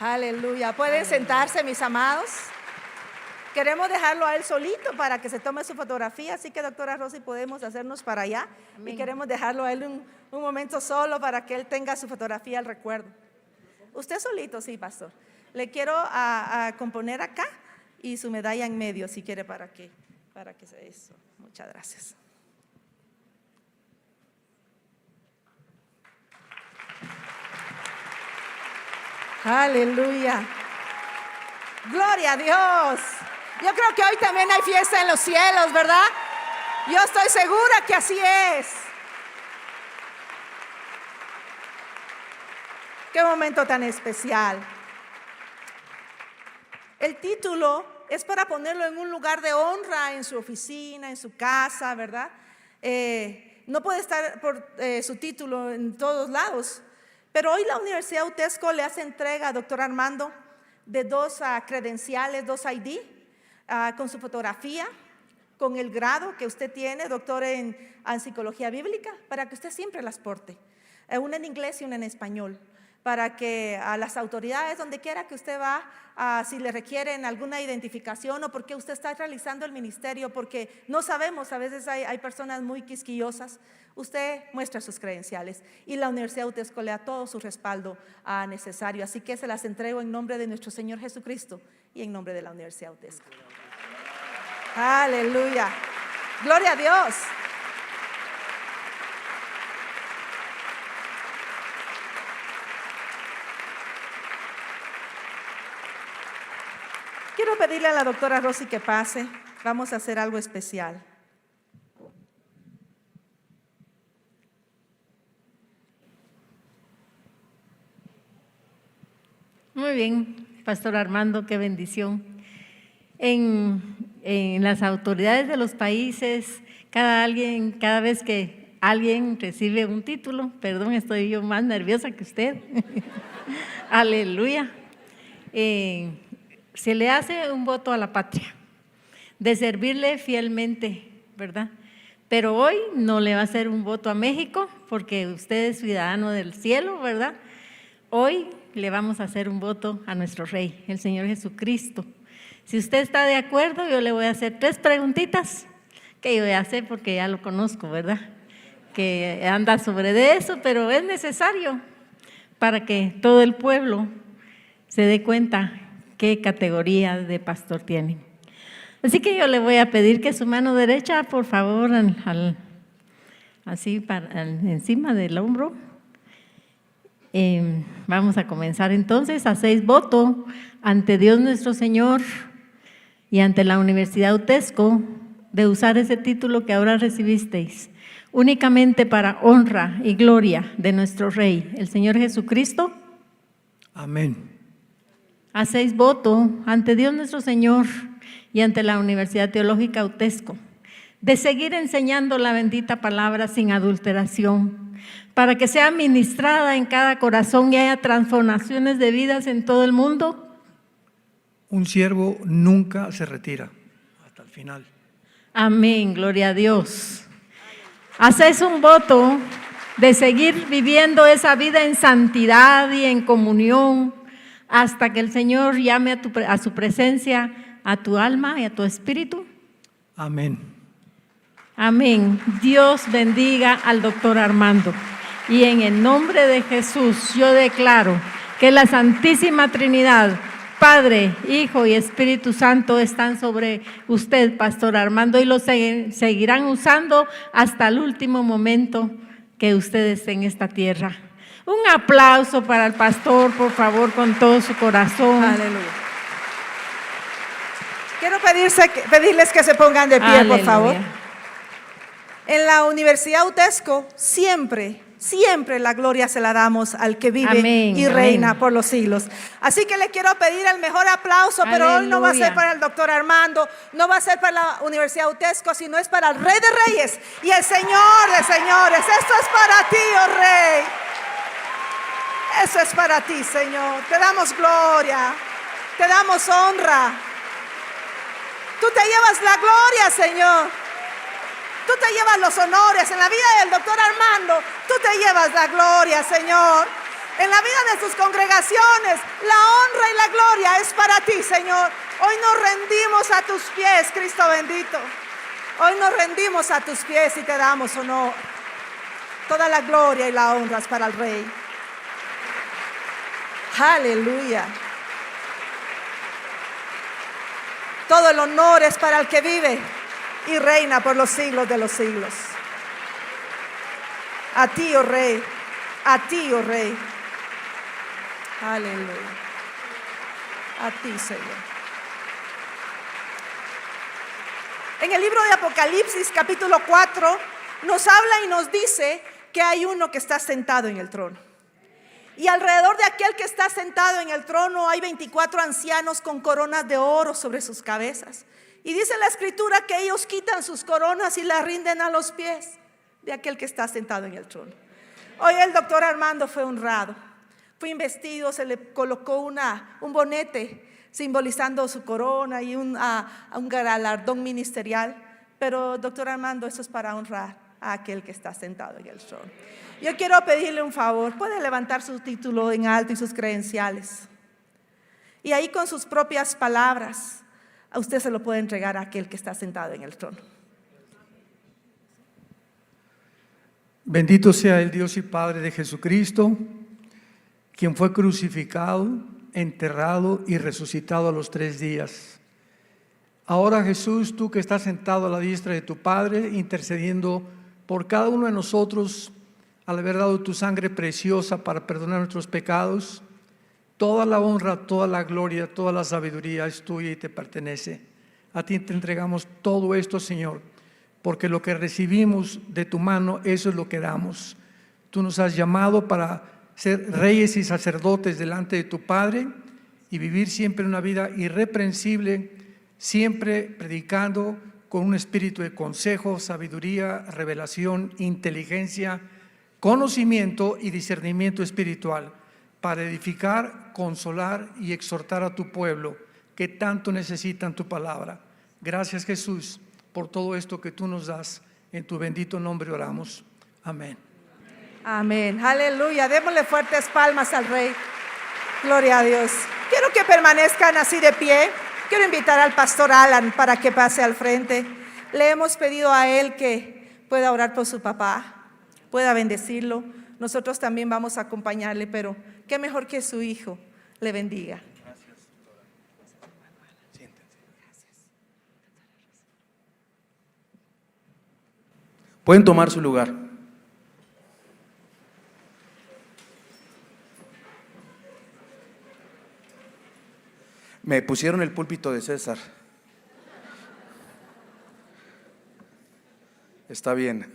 Aleluya. ¿Pueden sentarse, mis amados? Queremos dejarlo a él solito para que se tome su fotografía, así que doctora Rosy, podemos hacernos para allá. Amén. Y queremos dejarlo a él un momento solo para que él tenga su fotografía al recuerdo. Usted solito, sí, pastor. Le quiero a componer acá y su medalla en medio, si quiere, para que sea eso. Muchas gracias. Aleluya. Gloria a Dios. Yo creo que hoy también hay fiesta en los cielos, ¿verdad? Yo estoy segura que así es. Qué momento tan especial. El título es para ponerlo en un lugar de honra en su oficina, en su casa, ¿verdad? No puede estar por su título en todos lados. Pero hoy la Universidad Utesco le hace entrega a doctor Armando de dos credenciales, 2 ID, con su fotografía, con el grado que usted tiene, doctor en psicología bíblica, para que usted siempre las porte, una en inglés y una en español, para que a las autoridades, donde quiera que usted va, si le requieren alguna identificación o porque usted está realizando el ministerio, porque no sabemos, a veces hay personas muy quisquillosas, usted muestra sus credenciales y la Universidad Utesco le da todo su respaldo necesario. Así que se las entrego en nombre de nuestro Señor Jesucristo y en nombre de la Universidad Utesco. Aleluya. Gloria a Dios. Quiero pedirle a la doctora Rosy que pase. Vamos a hacer algo especial. Muy bien, Pastor Armando, qué bendición. En las autoridades de los países, cada vez que alguien recibe un título, perdón, estoy yo más nerviosa que usted, aleluya, se le hace un voto a la patria, de servirle fielmente, ¿verdad? Pero hoy no le va a hacer un voto a México, porque usted es ciudadano del cielo, ¿verdad? Hoy le vamos a hacer un voto a nuestro Rey, el Señor Jesucristo. Si usted está de acuerdo, yo le voy a hacer 3 preguntitas que yo ya sé porque ya lo conozco, ¿verdad? que anda sobre de eso, pero es necesario para que todo el pueblo se dé cuenta qué categoría de pastor tiene. Así que yo le voy a pedir que su mano derecha, por favor, así encima del hombro. Vamos a comenzar entonces. Hacéis voto ante Dios nuestro Señor y ante la Universidad UTESCO de usar ese título que ahora recibisteis únicamente para honra y gloria de nuestro Rey, el Señor Jesucristo. Amén. Hacéis voto ante Dios nuestro Señor y ante la Universidad Teológica UTESCO de seguir enseñando la bendita palabra sin adulteración, para que sea ministrada en cada corazón y haya transformaciones de vidas en todo el mundo. Un siervo nunca se retira hasta el final. Amén, gloria a Dios. Hacéis un voto de seguir viviendo esa vida en santidad y en comunión hasta que el Señor llame a su presencia, a tu alma y a tu espíritu. Amén. Amén. Dios bendiga al doctor Armando. Y en el nombre de Jesús yo declaro que la Santísima Trinidad, Padre, Hijo y Espíritu Santo están sobre usted, Pastor Armando, y lo seguirán usando hasta el último momento que usted esté en esta tierra. Un aplauso para el pastor, por favor, con todo su corazón. Aleluya. Quiero pedirles que se pongan de pie, Aleluya. por favor. En la Universidad UTESCO siempre la gloria se la damos al que vive Amén, y reina amén. por los siglos. Así que le quiero pedir el mejor aplauso, pero hoy no va a ser Aleluya. para el doctor Armando, no va a ser para la Universidad UTESCO, sino es para el Rey de Reyes y el Señor de Señores. Esto es para ti, oh Rey. Eso es para ti, Señor. Te damos gloria, te damos honra. Tú te llevas la gloria, Señor. Tú te llevas los honores en la vida del doctor Armando. Tú te llevas la gloria, Señor. En la vida de sus congregaciones, la honra y la gloria es para ti, Señor. Hoy nos rendimos a tus pies, Cristo bendito. Hoy nos rendimos a tus pies y te damos honor. Toda la gloria y la honra es para el Rey. Aleluya. Todo el honor es para el que vive y reina por los siglos de los siglos. A ti, oh Rey, a ti, oh Rey. Aleluya. A ti, Señor. En el libro de Apocalipsis, capítulo 4, nos habla y nos dice que hay uno que está sentado en el trono. Y alrededor de aquel que está sentado en el trono hay 24 ancianos con coronas de oro sobre sus cabezas. Y dice la escritura que ellos quitan sus coronas y las rinden a los pies de aquel que está sentado en el trono. Hoy el doctor Armando fue honrado, fue investido, se le colocó un bonete simbolizando su corona y un galardón ministerial. Pero doctor Armando, eso es para honrar a aquel que está sentado en el trono. Yo quiero pedirle un favor, puede levantar su título en alto y sus credenciales. Y ahí con sus propias palabras, a usted se lo puede entregar a aquel que está sentado en el trono. Bendito sea el Dios y Padre de Jesucristo, quien fue crucificado, enterrado y resucitado a los 3 días. Ahora Jesús, tú que estás sentado a la diestra de tu Padre, intercediendo por cada uno de nosotros, al haber dado tu sangre preciosa para perdonar nuestros pecados, toda la honra, toda la gloria, toda la sabiduría es tuya y te pertenece. A ti te entregamos todo esto, Señor, porque lo que recibimos de tu mano, eso es lo que damos. Tú nos has llamado para ser reyes y sacerdotes delante de tu Padre y vivir siempre una vida irreprensible, siempre predicando con un espíritu de consejo, sabiduría, revelación, inteligencia, conocimiento y discernimiento espiritual, para edificar, consolar y exhortar a tu pueblo que tanto necesitan tu palabra. Gracias, Jesús, por todo esto que tú nos das. En tu bendito nombre oramos. Amén. Amén, aleluya. Démosle fuertes palmas al Rey. Gloria a Dios. Quiero que permanezcan así de pie. Quiero invitar al pastor Alan para que pase al frente. Le hemos pedido a él que pueda orar por su papá. pueda bendecirlo. Nosotros también vamos a acompañarle, pero qué mejor que su hijo le bendiga. Pueden tomar su lugar. Me pusieron el púlpito de César. Está bien.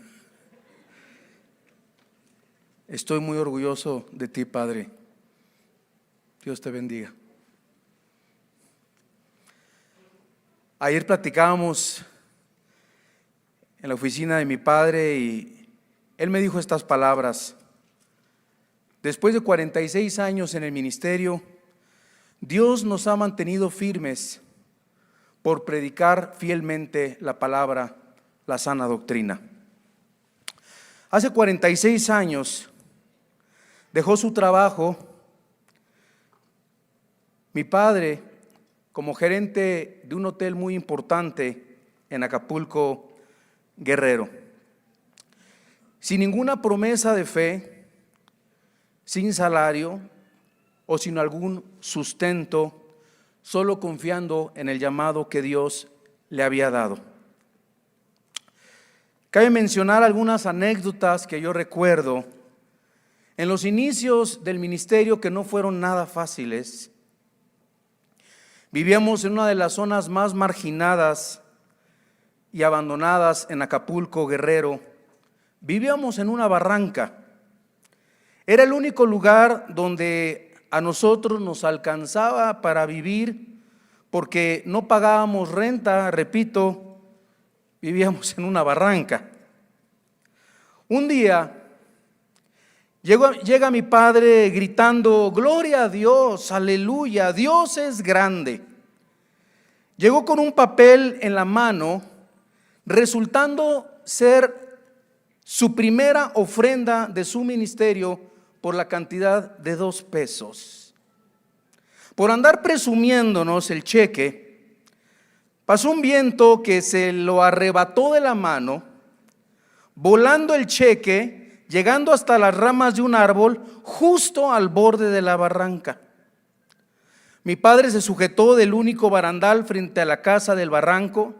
Estoy muy orgulloso de ti, Padre. Dios te bendiga. Ayer platicábamos en la oficina de mi padre y él me dijo estas palabras. Después de 46 años en el ministerio, Dios nos ha mantenido firmes por predicar fielmente la palabra, la sana doctrina. Hace 46 años dejó su trabajo mi padre como gerente de un hotel muy importante en Acapulco, Guerrero, sin ninguna promesa de fe, sin salario o sin algún sustento, solo confiando en el llamado que Dios le había dado. Cabe mencionar algunas anécdotas que yo recuerdo en los inicios del ministerio que no fueron nada fáciles. Vivíamos en una de las zonas más marginadas y abandonadas en Acapulco, Guerrero. Vivíamos en una barranca. Era el único lugar donde a nosotros nos alcanzaba para vivir, porque no pagábamos renta, repito, vivíamos en una barranca. Un día llega mi padre gritando: gloria a Dios, aleluya, Dios es grande. Llegó con un papel en la mano, resultando ser su primera ofrenda de su ministerio por la cantidad de 2 pesos. Por andar presumiéndonos el cheque, pasó un viento que se lo arrebató de la mano, volando el cheque, llegando hasta las ramas de un árbol justo al borde de la barranca. Mi padre se sujetó del único barandal frente a la casa del barranco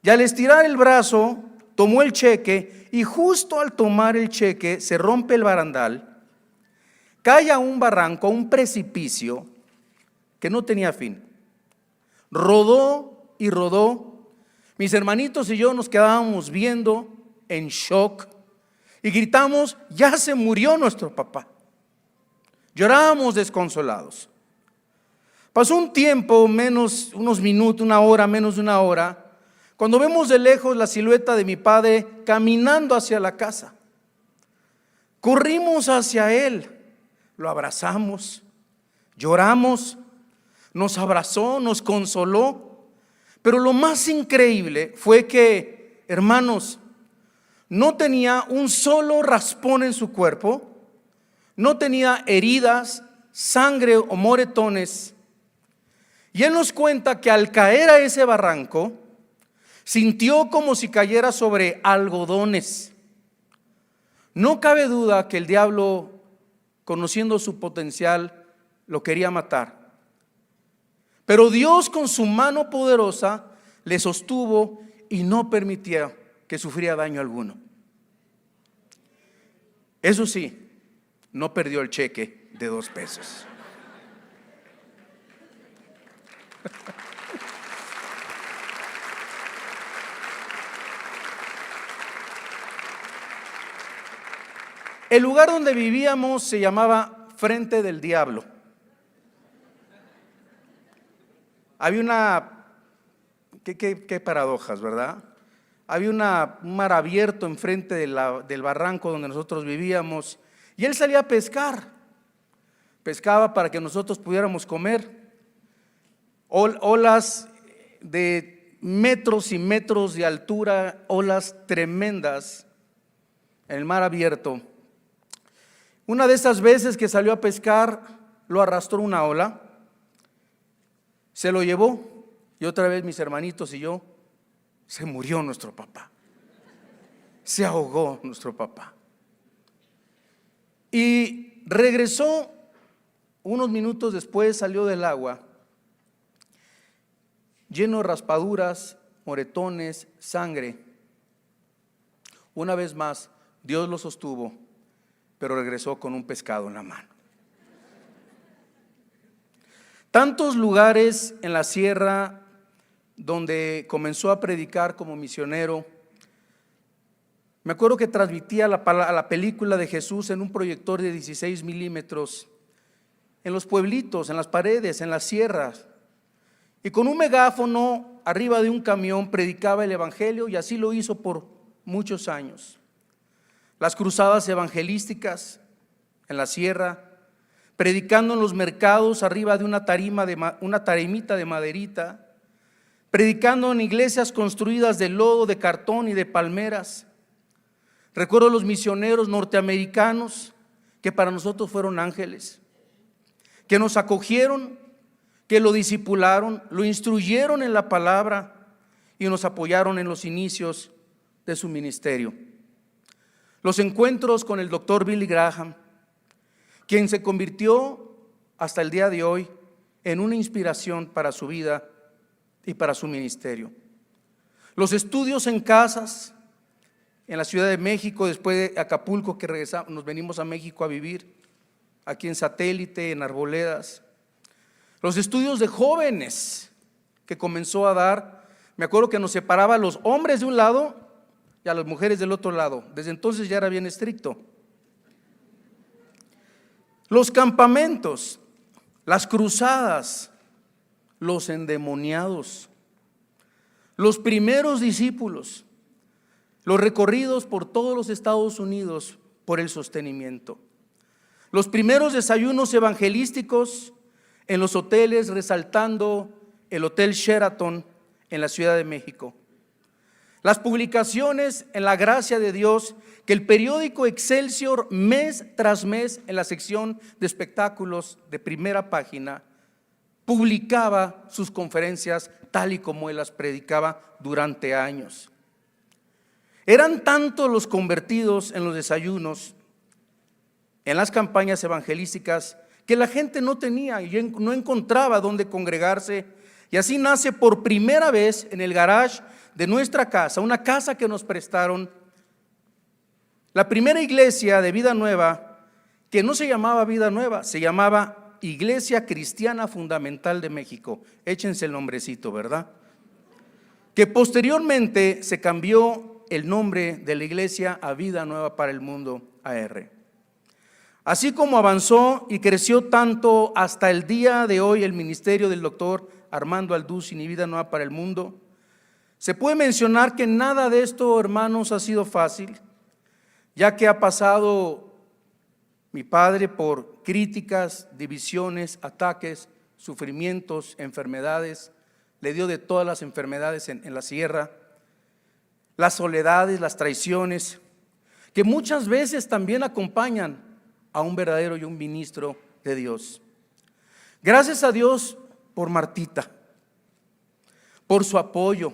y al estirar el brazo tomó el cheque, y justo al tomar el cheque se rompe el barandal, cae a un barranco, a un precipicio que no tenía fin. Rodó y rodó. Mis hermanitos y yo nos quedábamos viendo en shock y gritamos: ya se murió nuestro papá. Llorábamos desconsolados. Pasó un tiempo, unos minutos, una hora, menos de una hora, cuando vemos de lejos la silueta de mi padre caminando hacia la casa. Corrimos hacia él, lo abrazamos, lloramos, nos abrazó, nos consoló. Pero lo más increíble fue que, hermanos, no tenía un solo raspón en su cuerpo, no tenía heridas, sangre o moretones. Y él nos cuenta que al caer a ese barranco, sintió como si cayera sobre algodones. No cabe duda que el diablo, conociendo su potencial, lo quería matar. Pero Dios, con su mano poderosa, le sostuvo y no permitía que sufriera daño alguno. Eso sí, no perdió el cheque de 2 pesos. El lugar donde vivíamos se llamaba Frente del Diablo. Había qué paradojas, ¿verdad? Había un mar abierto enfrente del barranco donde nosotros vivíamos, y él salía a pescar. Pescaba para que nosotros pudiéramos comer. Olas de metros y metros de altura, olas tremendas en el mar abierto. Una de esas veces que salió a pescar, lo arrastró una ola, se lo llevó, y otra vez mis hermanitos y yo, se murió nuestro papá, se ahogó nuestro papá. Y regresó unos minutos después, salió del agua, lleno de raspaduras, moretones, sangre. Una vez más, Dios lo sostuvo, pero regresó con un pescado en la mano. Tantos lugares en la sierra donde comenzó a predicar como misionero. Me acuerdo que transmitía la película de Jesús en un proyector de 16 milímetros, en los pueblitos, en las paredes, en las sierras. Y con un megáfono arriba de un camión predicaba el evangelio, y así lo hizo por muchos años. Las cruzadas evangelísticas en la sierra, predicando en los mercados arriba de una tarimita de maderita, predicando en iglesias construidas de lodo, de cartón y de palmeras. Recuerdo los misioneros norteamericanos que para nosotros fueron ángeles, que nos acogieron, que lo discipularon, lo instruyeron en la palabra y nos apoyaron en los inicios de su ministerio. Los encuentros con el doctor Billy Graham, quien se convirtió hasta el día de hoy en una inspiración para su vida y para su ministerio. Los estudios en casas en la Ciudad de México, después de Acapulco, que regresamos, nos venimos a México a vivir, aquí en Satélite, en Arboledas. Los estudios de jóvenes que comenzó a dar, me acuerdo que nos separaba a los hombres de un lado y a las mujeres del otro lado. Desde entonces ya era bien estricto. Los campamentos, las cruzadas, los endemoniados, los primeros discípulos, los recorridos por todos los Estados Unidos por el sostenimiento, los primeros desayunos evangelísticos en los hoteles, resaltando el Hotel Sheraton en la Ciudad de México, las publicaciones en la gracia de Dios que el periódico Excelsior mes tras mes en la sección de espectáculos de primera página publicaba sus conferencias tal y como él las predicaba durante años. Eran tantos los convertidos en los desayunos, en las campañas evangelísticas, que la gente no tenía y no encontraba dónde congregarse, y así nace por primera vez en el garage de nuestra casa, una casa que nos prestaron, la primera iglesia de Vida Nueva, que no se llamaba Vida Nueva, se llamaba Iglesia Cristiana Fundamental de México. Échense el nombrecito, ¿verdad? Que posteriormente se cambió el nombre de la iglesia a Vida Nueva para el Mundo, AR. Así como avanzó y creció tanto hasta el día de hoy el ministerio del doctor Armando Alducin y Vida Nueva para el Mundo, se puede mencionar que nada de esto, hermanos, ha sido fácil, ya que ha pasado mi padre por críticas, divisiones, ataques, sufrimientos, enfermedades. Le dio de todas las enfermedades en la sierra, las soledades, las traiciones, que muchas veces también acompañan a un verdadero y un ministro de Dios. Gracias a Dios por Martita, por su apoyo,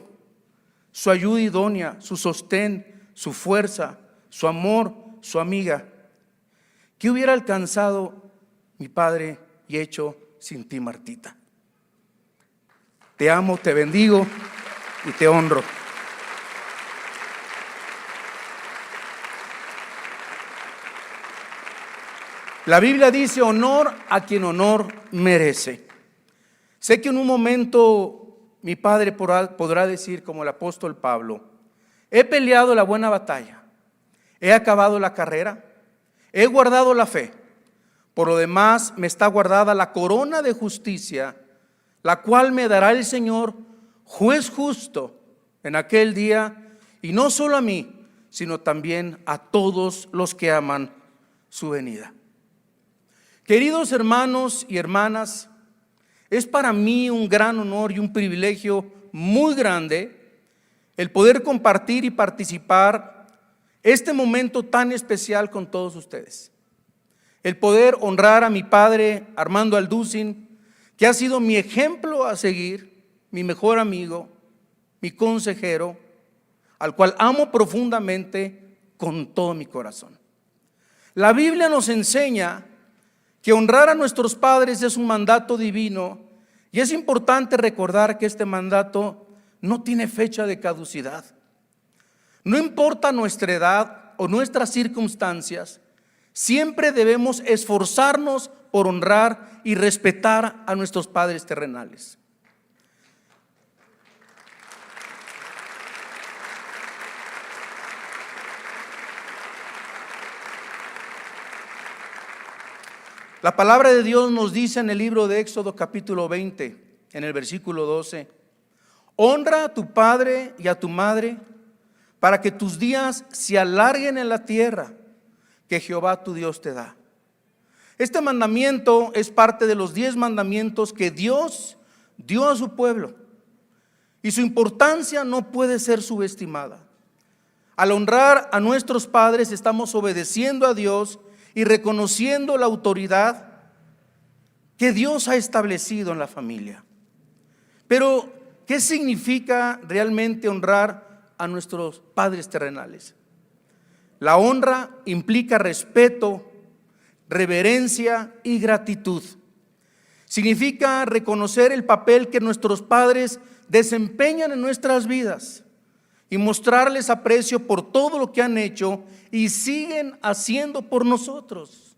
su ayuda idónea, su sostén, su fuerza, su amor, su amiga. ¿Qué hubiera alcanzado mi padre y hecho sin ti, Martita? Te amo, te bendigo y te honro. La Biblia dice: honor a quien honor merece. Sé que en un momento mi padre podrá decir, como el apóstol Pablo: he peleado la buena batalla, he acabado la carrera, he guardado la fe. Por lo demás me está guardada la corona de justicia, la cual me dará el Señor, juez justo, en aquel día, y no solo a mí, sino también a todos los que aman su venida. Queridos hermanos y hermanas, es para mí un gran honor y un privilegio muy grande el poder compartir y participar este momento tan especial con todos ustedes. El poder honrar a mi padre Armando Alducin, que ha sido mi ejemplo a seguir, mi mejor amigo, mi consejero, al cual amo profundamente con todo mi corazón. La Biblia nos enseña que honrar a nuestros padres es un mandato divino, y es importante recordar que este mandato no tiene fecha de caducidad. No importa nuestra edad o nuestras circunstancias, siempre debemos esforzarnos por honrar y respetar a nuestros padres terrenales. La palabra de Dios nos dice en el libro de Éxodo capítulo 20, en el versículo 12, honra a tu padre y a tu madre para que tus días se alarguen en la tierra que Jehová tu Dios te da. Este mandamiento es parte de los 10 mandamientos que Dios dio a su pueblo, y su importancia no puede ser subestimada. Al honrar a nuestros padres estamos obedeciendo a Dios y reconociendo la autoridad que Dios ha establecido en la familia. Pero, ¿qué significa realmente honrar a nuestros padres terrenales? La honra implica respeto, reverencia y gratitud. Significa reconocer el papel que nuestros padres desempeñan en nuestras vidas y mostrarles aprecio por todo lo que han hecho y siguen haciendo por nosotros.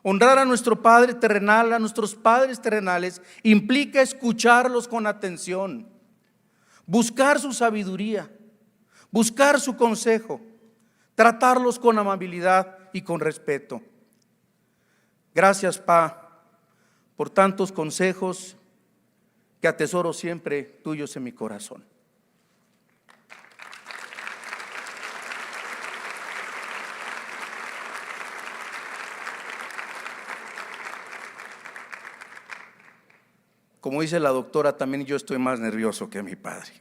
Honrar a nuestro Padre terrenal, a nuestros padres terrenales, implica escucharlos con atención, buscar su sabiduría, buscar su consejo, tratarlos con amabilidad y con respeto. Gracias, Pa, por tantos consejos que atesoro siempre tuyos en mi corazón. Como dice la doctora, también yo estoy más nervioso que mi padre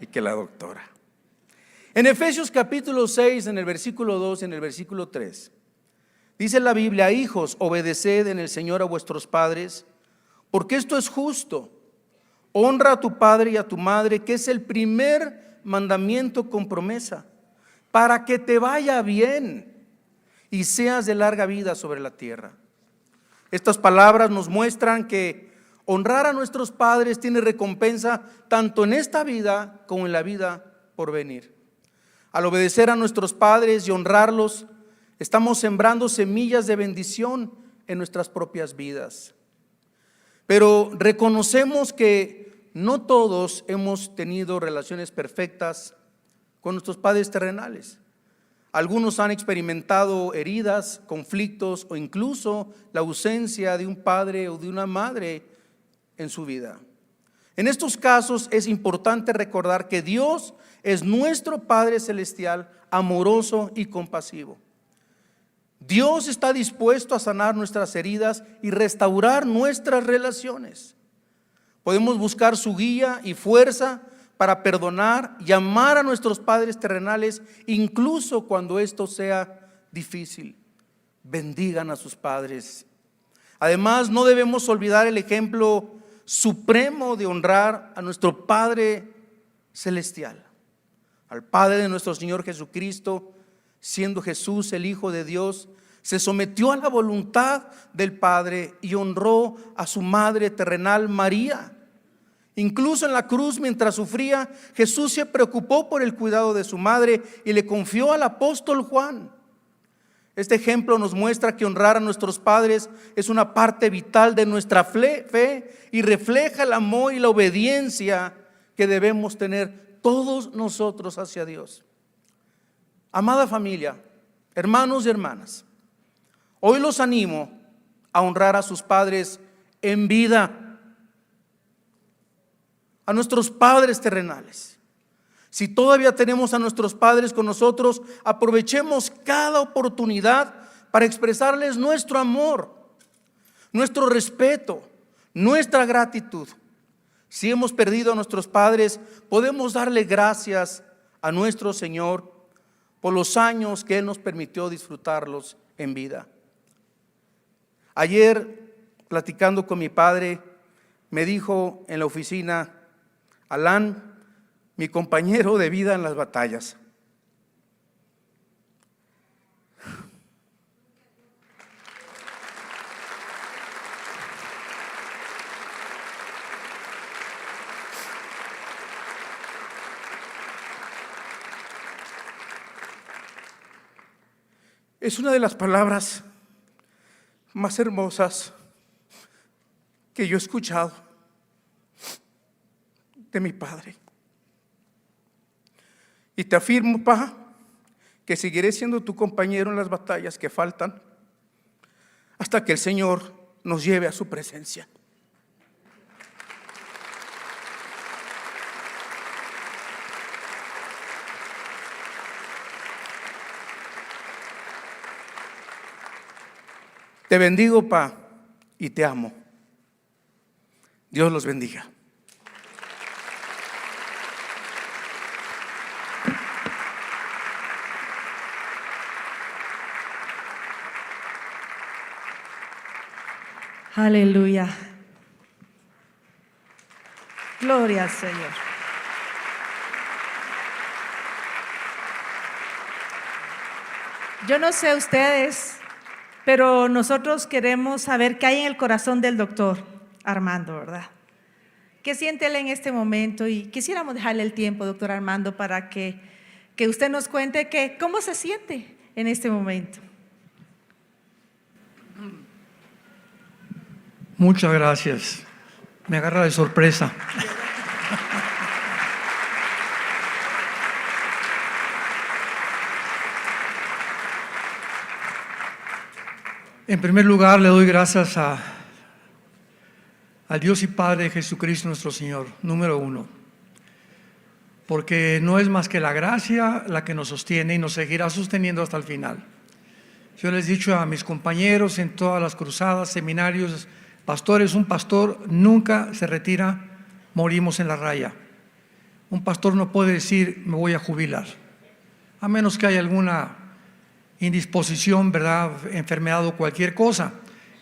y que la doctora. En Efesios capítulo 6, en el versículo 2, en el versículo 3, dice la Biblia: hijos, obedeced en el Señor a vuestros padres, porque esto es justo. Honra a tu padre y a tu madre, que es el primer mandamiento con promesa, para que te vaya bien y seas de larga vida sobre la tierra. Estas palabras nos muestran que honrar a nuestros padres tiene recompensa tanto en esta vida como en la vida por venir. Al obedecer a nuestros padres y honrarlos, estamos sembrando semillas de bendición en nuestras propias vidas. Pero reconocemos que no todos hemos tenido relaciones perfectas con nuestros padres terrenales. Algunos han experimentado heridas, conflictos o incluso la ausencia de un padre o de una madre en su vida. En estos casos es importante recordar que Dios es nuestro Padre Celestial, amoroso y compasivo. Dios está dispuesto a sanar nuestras heridas y restaurar nuestras relaciones. Podemos buscar su guía y fuerza para perdonar y amar a nuestros padres terrenales, incluso cuando esto sea difícil. Bendigan a sus padres. Además, no debemos olvidar el ejemplo supremo de honrar a nuestro Padre Celestial, al Padre de nuestro Señor Jesucristo. Siendo Jesús el Hijo de Dios, se sometió a la voluntad del Padre y honró a su madre terrenal, María. Incluso en la cruz, mientras sufría, Jesús se preocupó por el cuidado de su madre y le confió al apóstol Juan. Este ejemplo nos muestra que honrar a nuestros padres es una parte vital de nuestra fe y refleja el amor y la obediencia que debemos tener todos nosotros hacia Dios. Amada familia, hermanos y hermanas, hoy los animo a honrar a sus padres en vida, a nuestros padres terrenales. Si todavía tenemos a nuestros padres con nosotros, aprovechemos cada oportunidad para expresarles nuestro amor, nuestro respeto, nuestra gratitud. Si hemos perdido a nuestros padres, podemos darle gracias a nuestro Señor por los años que Él nos permitió disfrutarlos en vida. Ayer, platicando con mi padre, me dijo en la oficina: Alan, mi compañero de vida en las batallas. es una de las palabras más hermosas que yo he escuchado de mi Padre. Y te afirmo, Pa, que seguiré siendo tu compañero en las batallas que faltan hasta que el Señor nos lleve a su presencia. Te bendigo, Pa, y te amo. Dios los bendiga. Aleluya. Gloria al Señor. Yo no sé ustedes, pero nosotros queremos saber qué hay en el corazón del doctor Armando, ¿verdad? ¿Qué siente él en este momento? Y quisiéramos dejarle el tiempo, doctor Armando, para que usted nos cuente cómo se siente en este momento. Muchas gracias. Me agarra de sorpresa. En primer lugar, le doy gracias al Dios y Padre de Jesucristo nuestro Señor, número uno, porque no es más que la gracia la que nos sostiene y nos seguirá sosteniendo hasta el final. Yo les he dicho a mis compañeros en todas las cruzadas, seminarios, pastores, un pastor nunca se retira, morimos en la raya. Un pastor no puede decir, me voy a jubilar, a menos que haya alguna indisposición, ¿verdad?, enfermedad o cualquier cosa.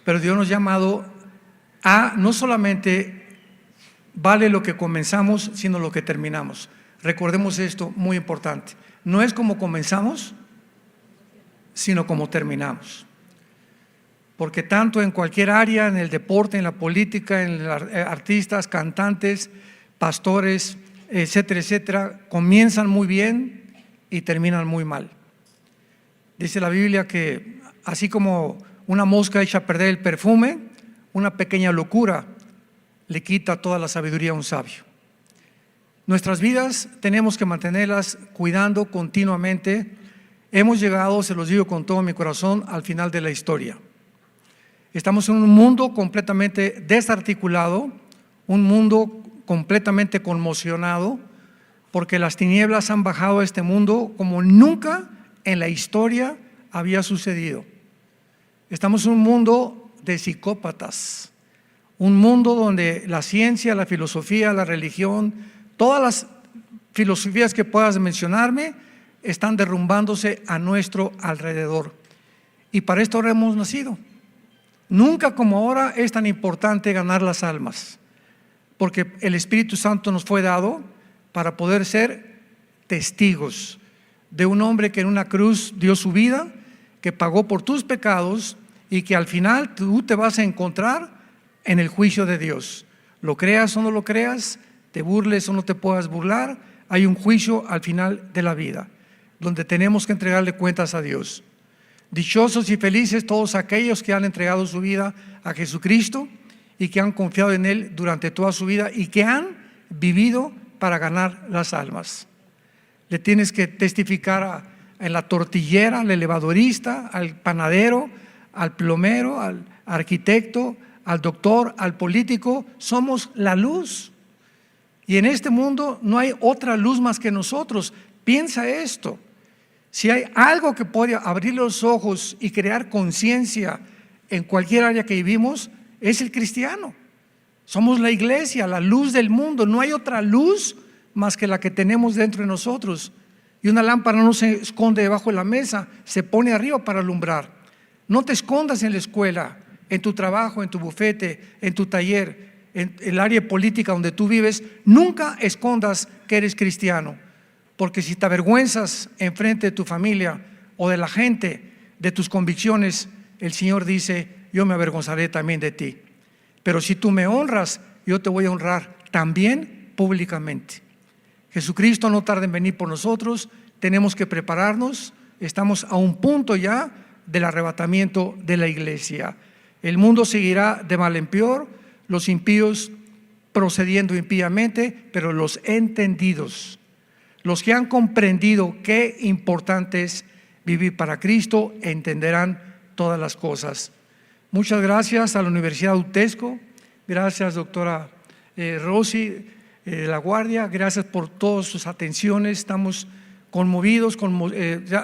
Pero Dios nos ha llamado a no solamente vale lo que comenzamos, sino lo que terminamos. Recordemos esto, muy importante. No es como comenzamos, sino como terminamos. Porque tanto en cualquier área, en el deporte, en la política, en artistas, cantantes, pastores, etcétera, etcétera, comienzan muy bien y terminan muy mal. Dice la Biblia que así como una mosca echa a perder el perfume, una pequeña locura le quita toda la sabiduría a un sabio. Nuestras vidas tenemos que mantenerlas cuidando continuamente. Hemos llegado, se los digo con todo mi corazón, al final de la historia. Estamos en un mundo completamente desarticulado, un mundo completamente conmocionado, porque las tinieblas han bajado a este mundo como nunca en la historia había sucedido. Estamos en un mundo de psicópatas, un mundo donde la ciencia, la filosofía, la religión, todas las filosofías que puedas mencionarme están derrumbándose a nuestro alrededor. Y para esto ahora hemos nacido. Nunca como ahora es tan importante ganar las almas, porque el Espíritu Santo nos fue dado para poder ser testigos de un hombre que en una cruz dio su vida, que pagó por tus pecados y que al final tú te vas a encontrar en el juicio de Dios. Lo creas o no lo creas, te burles o no te puedas burlar, hay un juicio al final de la vida, donde tenemos que entregarle cuentas a Dios. Dichosos y felices todos aquellos que han entregado su vida a Jesucristo y que han confiado en Él durante toda su vida y que han vivido para ganar las almas. Le tienes que testificar en la tortillera, al elevadorista, al panadero, al plomero, al arquitecto, al doctor, al político. Somos la luz. Y en este mundo no hay otra luz más que nosotros. Piensa esto. Si hay algo que puede abrir los ojos y crear conciencia en cualquier área que vivimos, es el cristiano. Somos la iglesia, la luz del mundo. No hay otra luz más que la que tenemos dentro de nosotros. Y una lámpara no se esconde debajo de la mesa, se pone arriba para alumbrar. No te escondas en la escuela, en tu trabajo, en tu bufete, en tu taller, en el área política donde tú vives. Nunca escondas que eres cristiano, porque si te avergüenzas enfrente de tu familia o de la gente de tus convicciones, el Señor dice, yo me avergonzaré también de ti. Pero si tú me honras, yo te voy a honrar también públicamente. Jesucristo no tarda en venir por nosotros, tenemos que prepararnos, estamos a un punto ya del arrebatamiento de la iglesia. El mundo seguirá de mal en peor, los impíos procediendo impíamente, pero los entendidos, los que han comprendido qué importante es vivir para Cristo, entenderán todas las cosas. Muchas gracias a la Universidad UTESCO, gracias doctora Rosy La Guardia, gracias por todas sus atenciones. Estamos conmovidos,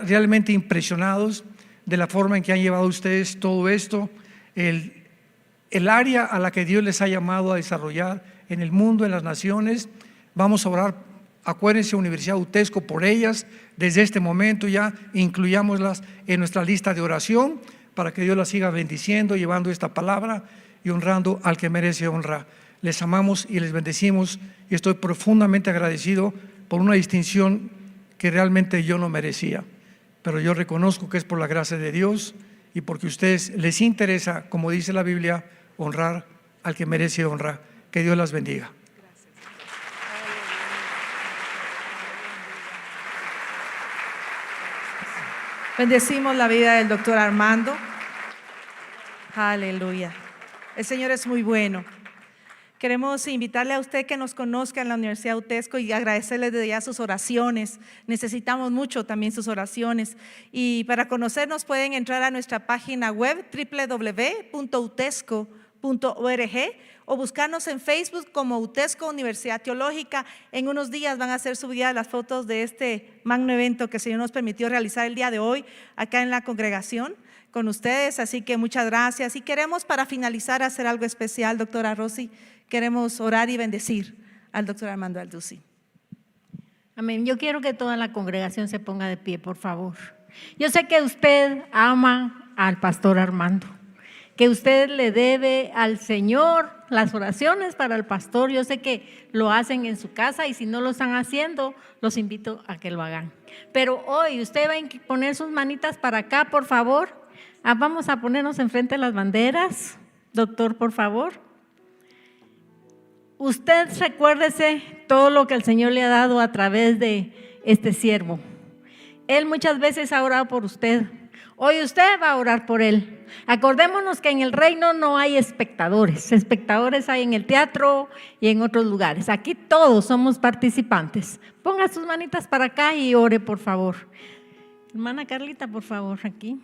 realmente impresionados de la forma en que han llevado ustedes todo esto, el área a la que Dios les ha llamado a desarrollar en el mundo, en las naciones. Vamos a orar, acuérdense, Universidad UTESCO, por ellas. Desde este momento ya incluyámoslas en nuestra lista de oración para que Dios las siga bendiciendo, llevando esta palabra y honrando al que merece honra. Les amamos y les bendecimos, y estoy profundamente agradecido por una distinción que realmente yo no merecía, pero yo reconozco que es por la gracia de Dios y porque a ustedes les interesa, como dice la Biblia, honrar al que merece honra. Que Dios las bendiga. Bendecimos la vida del doctor Armando. Aleluya. El Señor es muy bueno. Queremos invitarle a usted que nos conozca en la Universidad UTESCO y agradecerle desde ya sus oraciones. Necesitamos mucho también sus oraciones. Y para conocernos pueden entrar a nuestra página web www.utesco.org o buscarnos en Facebook como UTESCO Universidad Teológica. En unos días van a ser subidas las fotos de este magno evento que el Señor nos permitió realizar el día de hoy acá en la congregación con ustedes, así que muchas gracias. Y queremos, para finalizar, hacer algo especial, doctora Rosy. Queremos orar y bendecir al doctor Armando Alducin. Amén. Yo quiero que toda la congregación se ponga de pie, por favor. Yo sé que usted ama al pastor Armando, que usted le debe al Señor las oraciones para el pastor. Yo sé que lo hacen en su casa y si no lo están haciendo, los invito a que lo hagan. Pero hoy usted va a poner sus manitas para acá, por favor. Vamos a ponernos enfrente de las banderas. Doctor, por favor. Usted recuérdese todo lo que el Señor le ha dado a través de este siervo. Él muchas veces ha orado por usted. Hoy usted va a orar por él. Acordémonos que en el reino no hay espectadores. Espectadores hay en el teatro y en otros lugares. Aquí todos somos participantes. Ponga sus manitas para acá y ore, por favor. Hermana Carlita, por favor, aquí.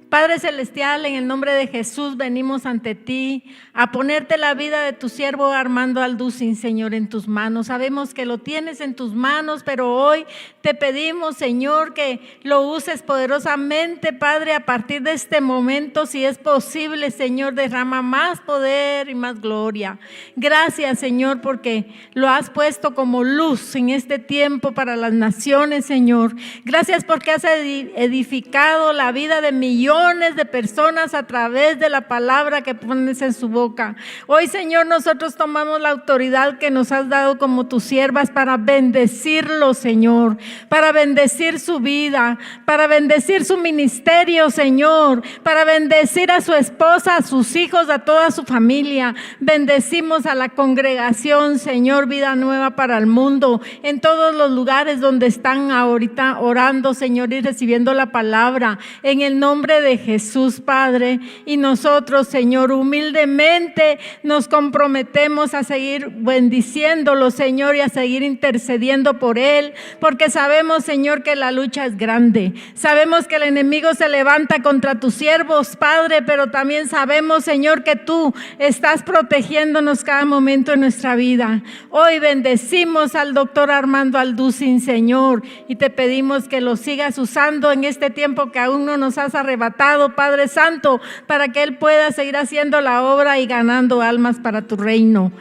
Padre Celestial, en el nombre de Jesús venimos ante ti a ponerte la vida de tu siervo Armando Alducin, Señor, en tus manos. Sabemos que lo tienes en tus manos, pero hoy te pedimos, Señor, que lo uses poderosamente, Padre, a partir de este momento, si es posible, Señor, derrama más poder y más gloria. Gracias, Señor, porque lo has puesto como luz en este tiempo para las naciones, Señor. Gracias porque has edificado la vida de millones de personas a través de la palabra que pones en su boca. Hoy, Señor, nosotros tomamos la autoridad que nos has dado como tus siervas para bendecirlo, Señor, para bendecir su vida, para bendecir su ministerio, Señor, para bendecir a su esposa, a sus hijos, a toda su familia. Bendecimos a la congregación, Señor, Vida Nueva para el Mundo, en todos los lugares donde están ahorita orando, Señor, y recibiendo la palabra, en el nombre de Jesús, Padre. Y nosotros, Señor, humildemente nos comprometemos a seguir bendiciéndolo, Señor, y a seguir intercediendo por él, porque sabemos, Señor, que la lucha es grande. Sabemos que el enemigo se levanta contra tus siervos, Padre, pero también sabemos, Señor, que tú estás protegiéndonos cada momento de nuestra vida. Hoy bendecimos al doctor Armando Alducin, Señor, y te pedimos que lo sigas usando en este tiempo que aún no nos has arrebatado, Padre Santo, para que él pueda seguir haciendo la obra y ganando almas para tu reino.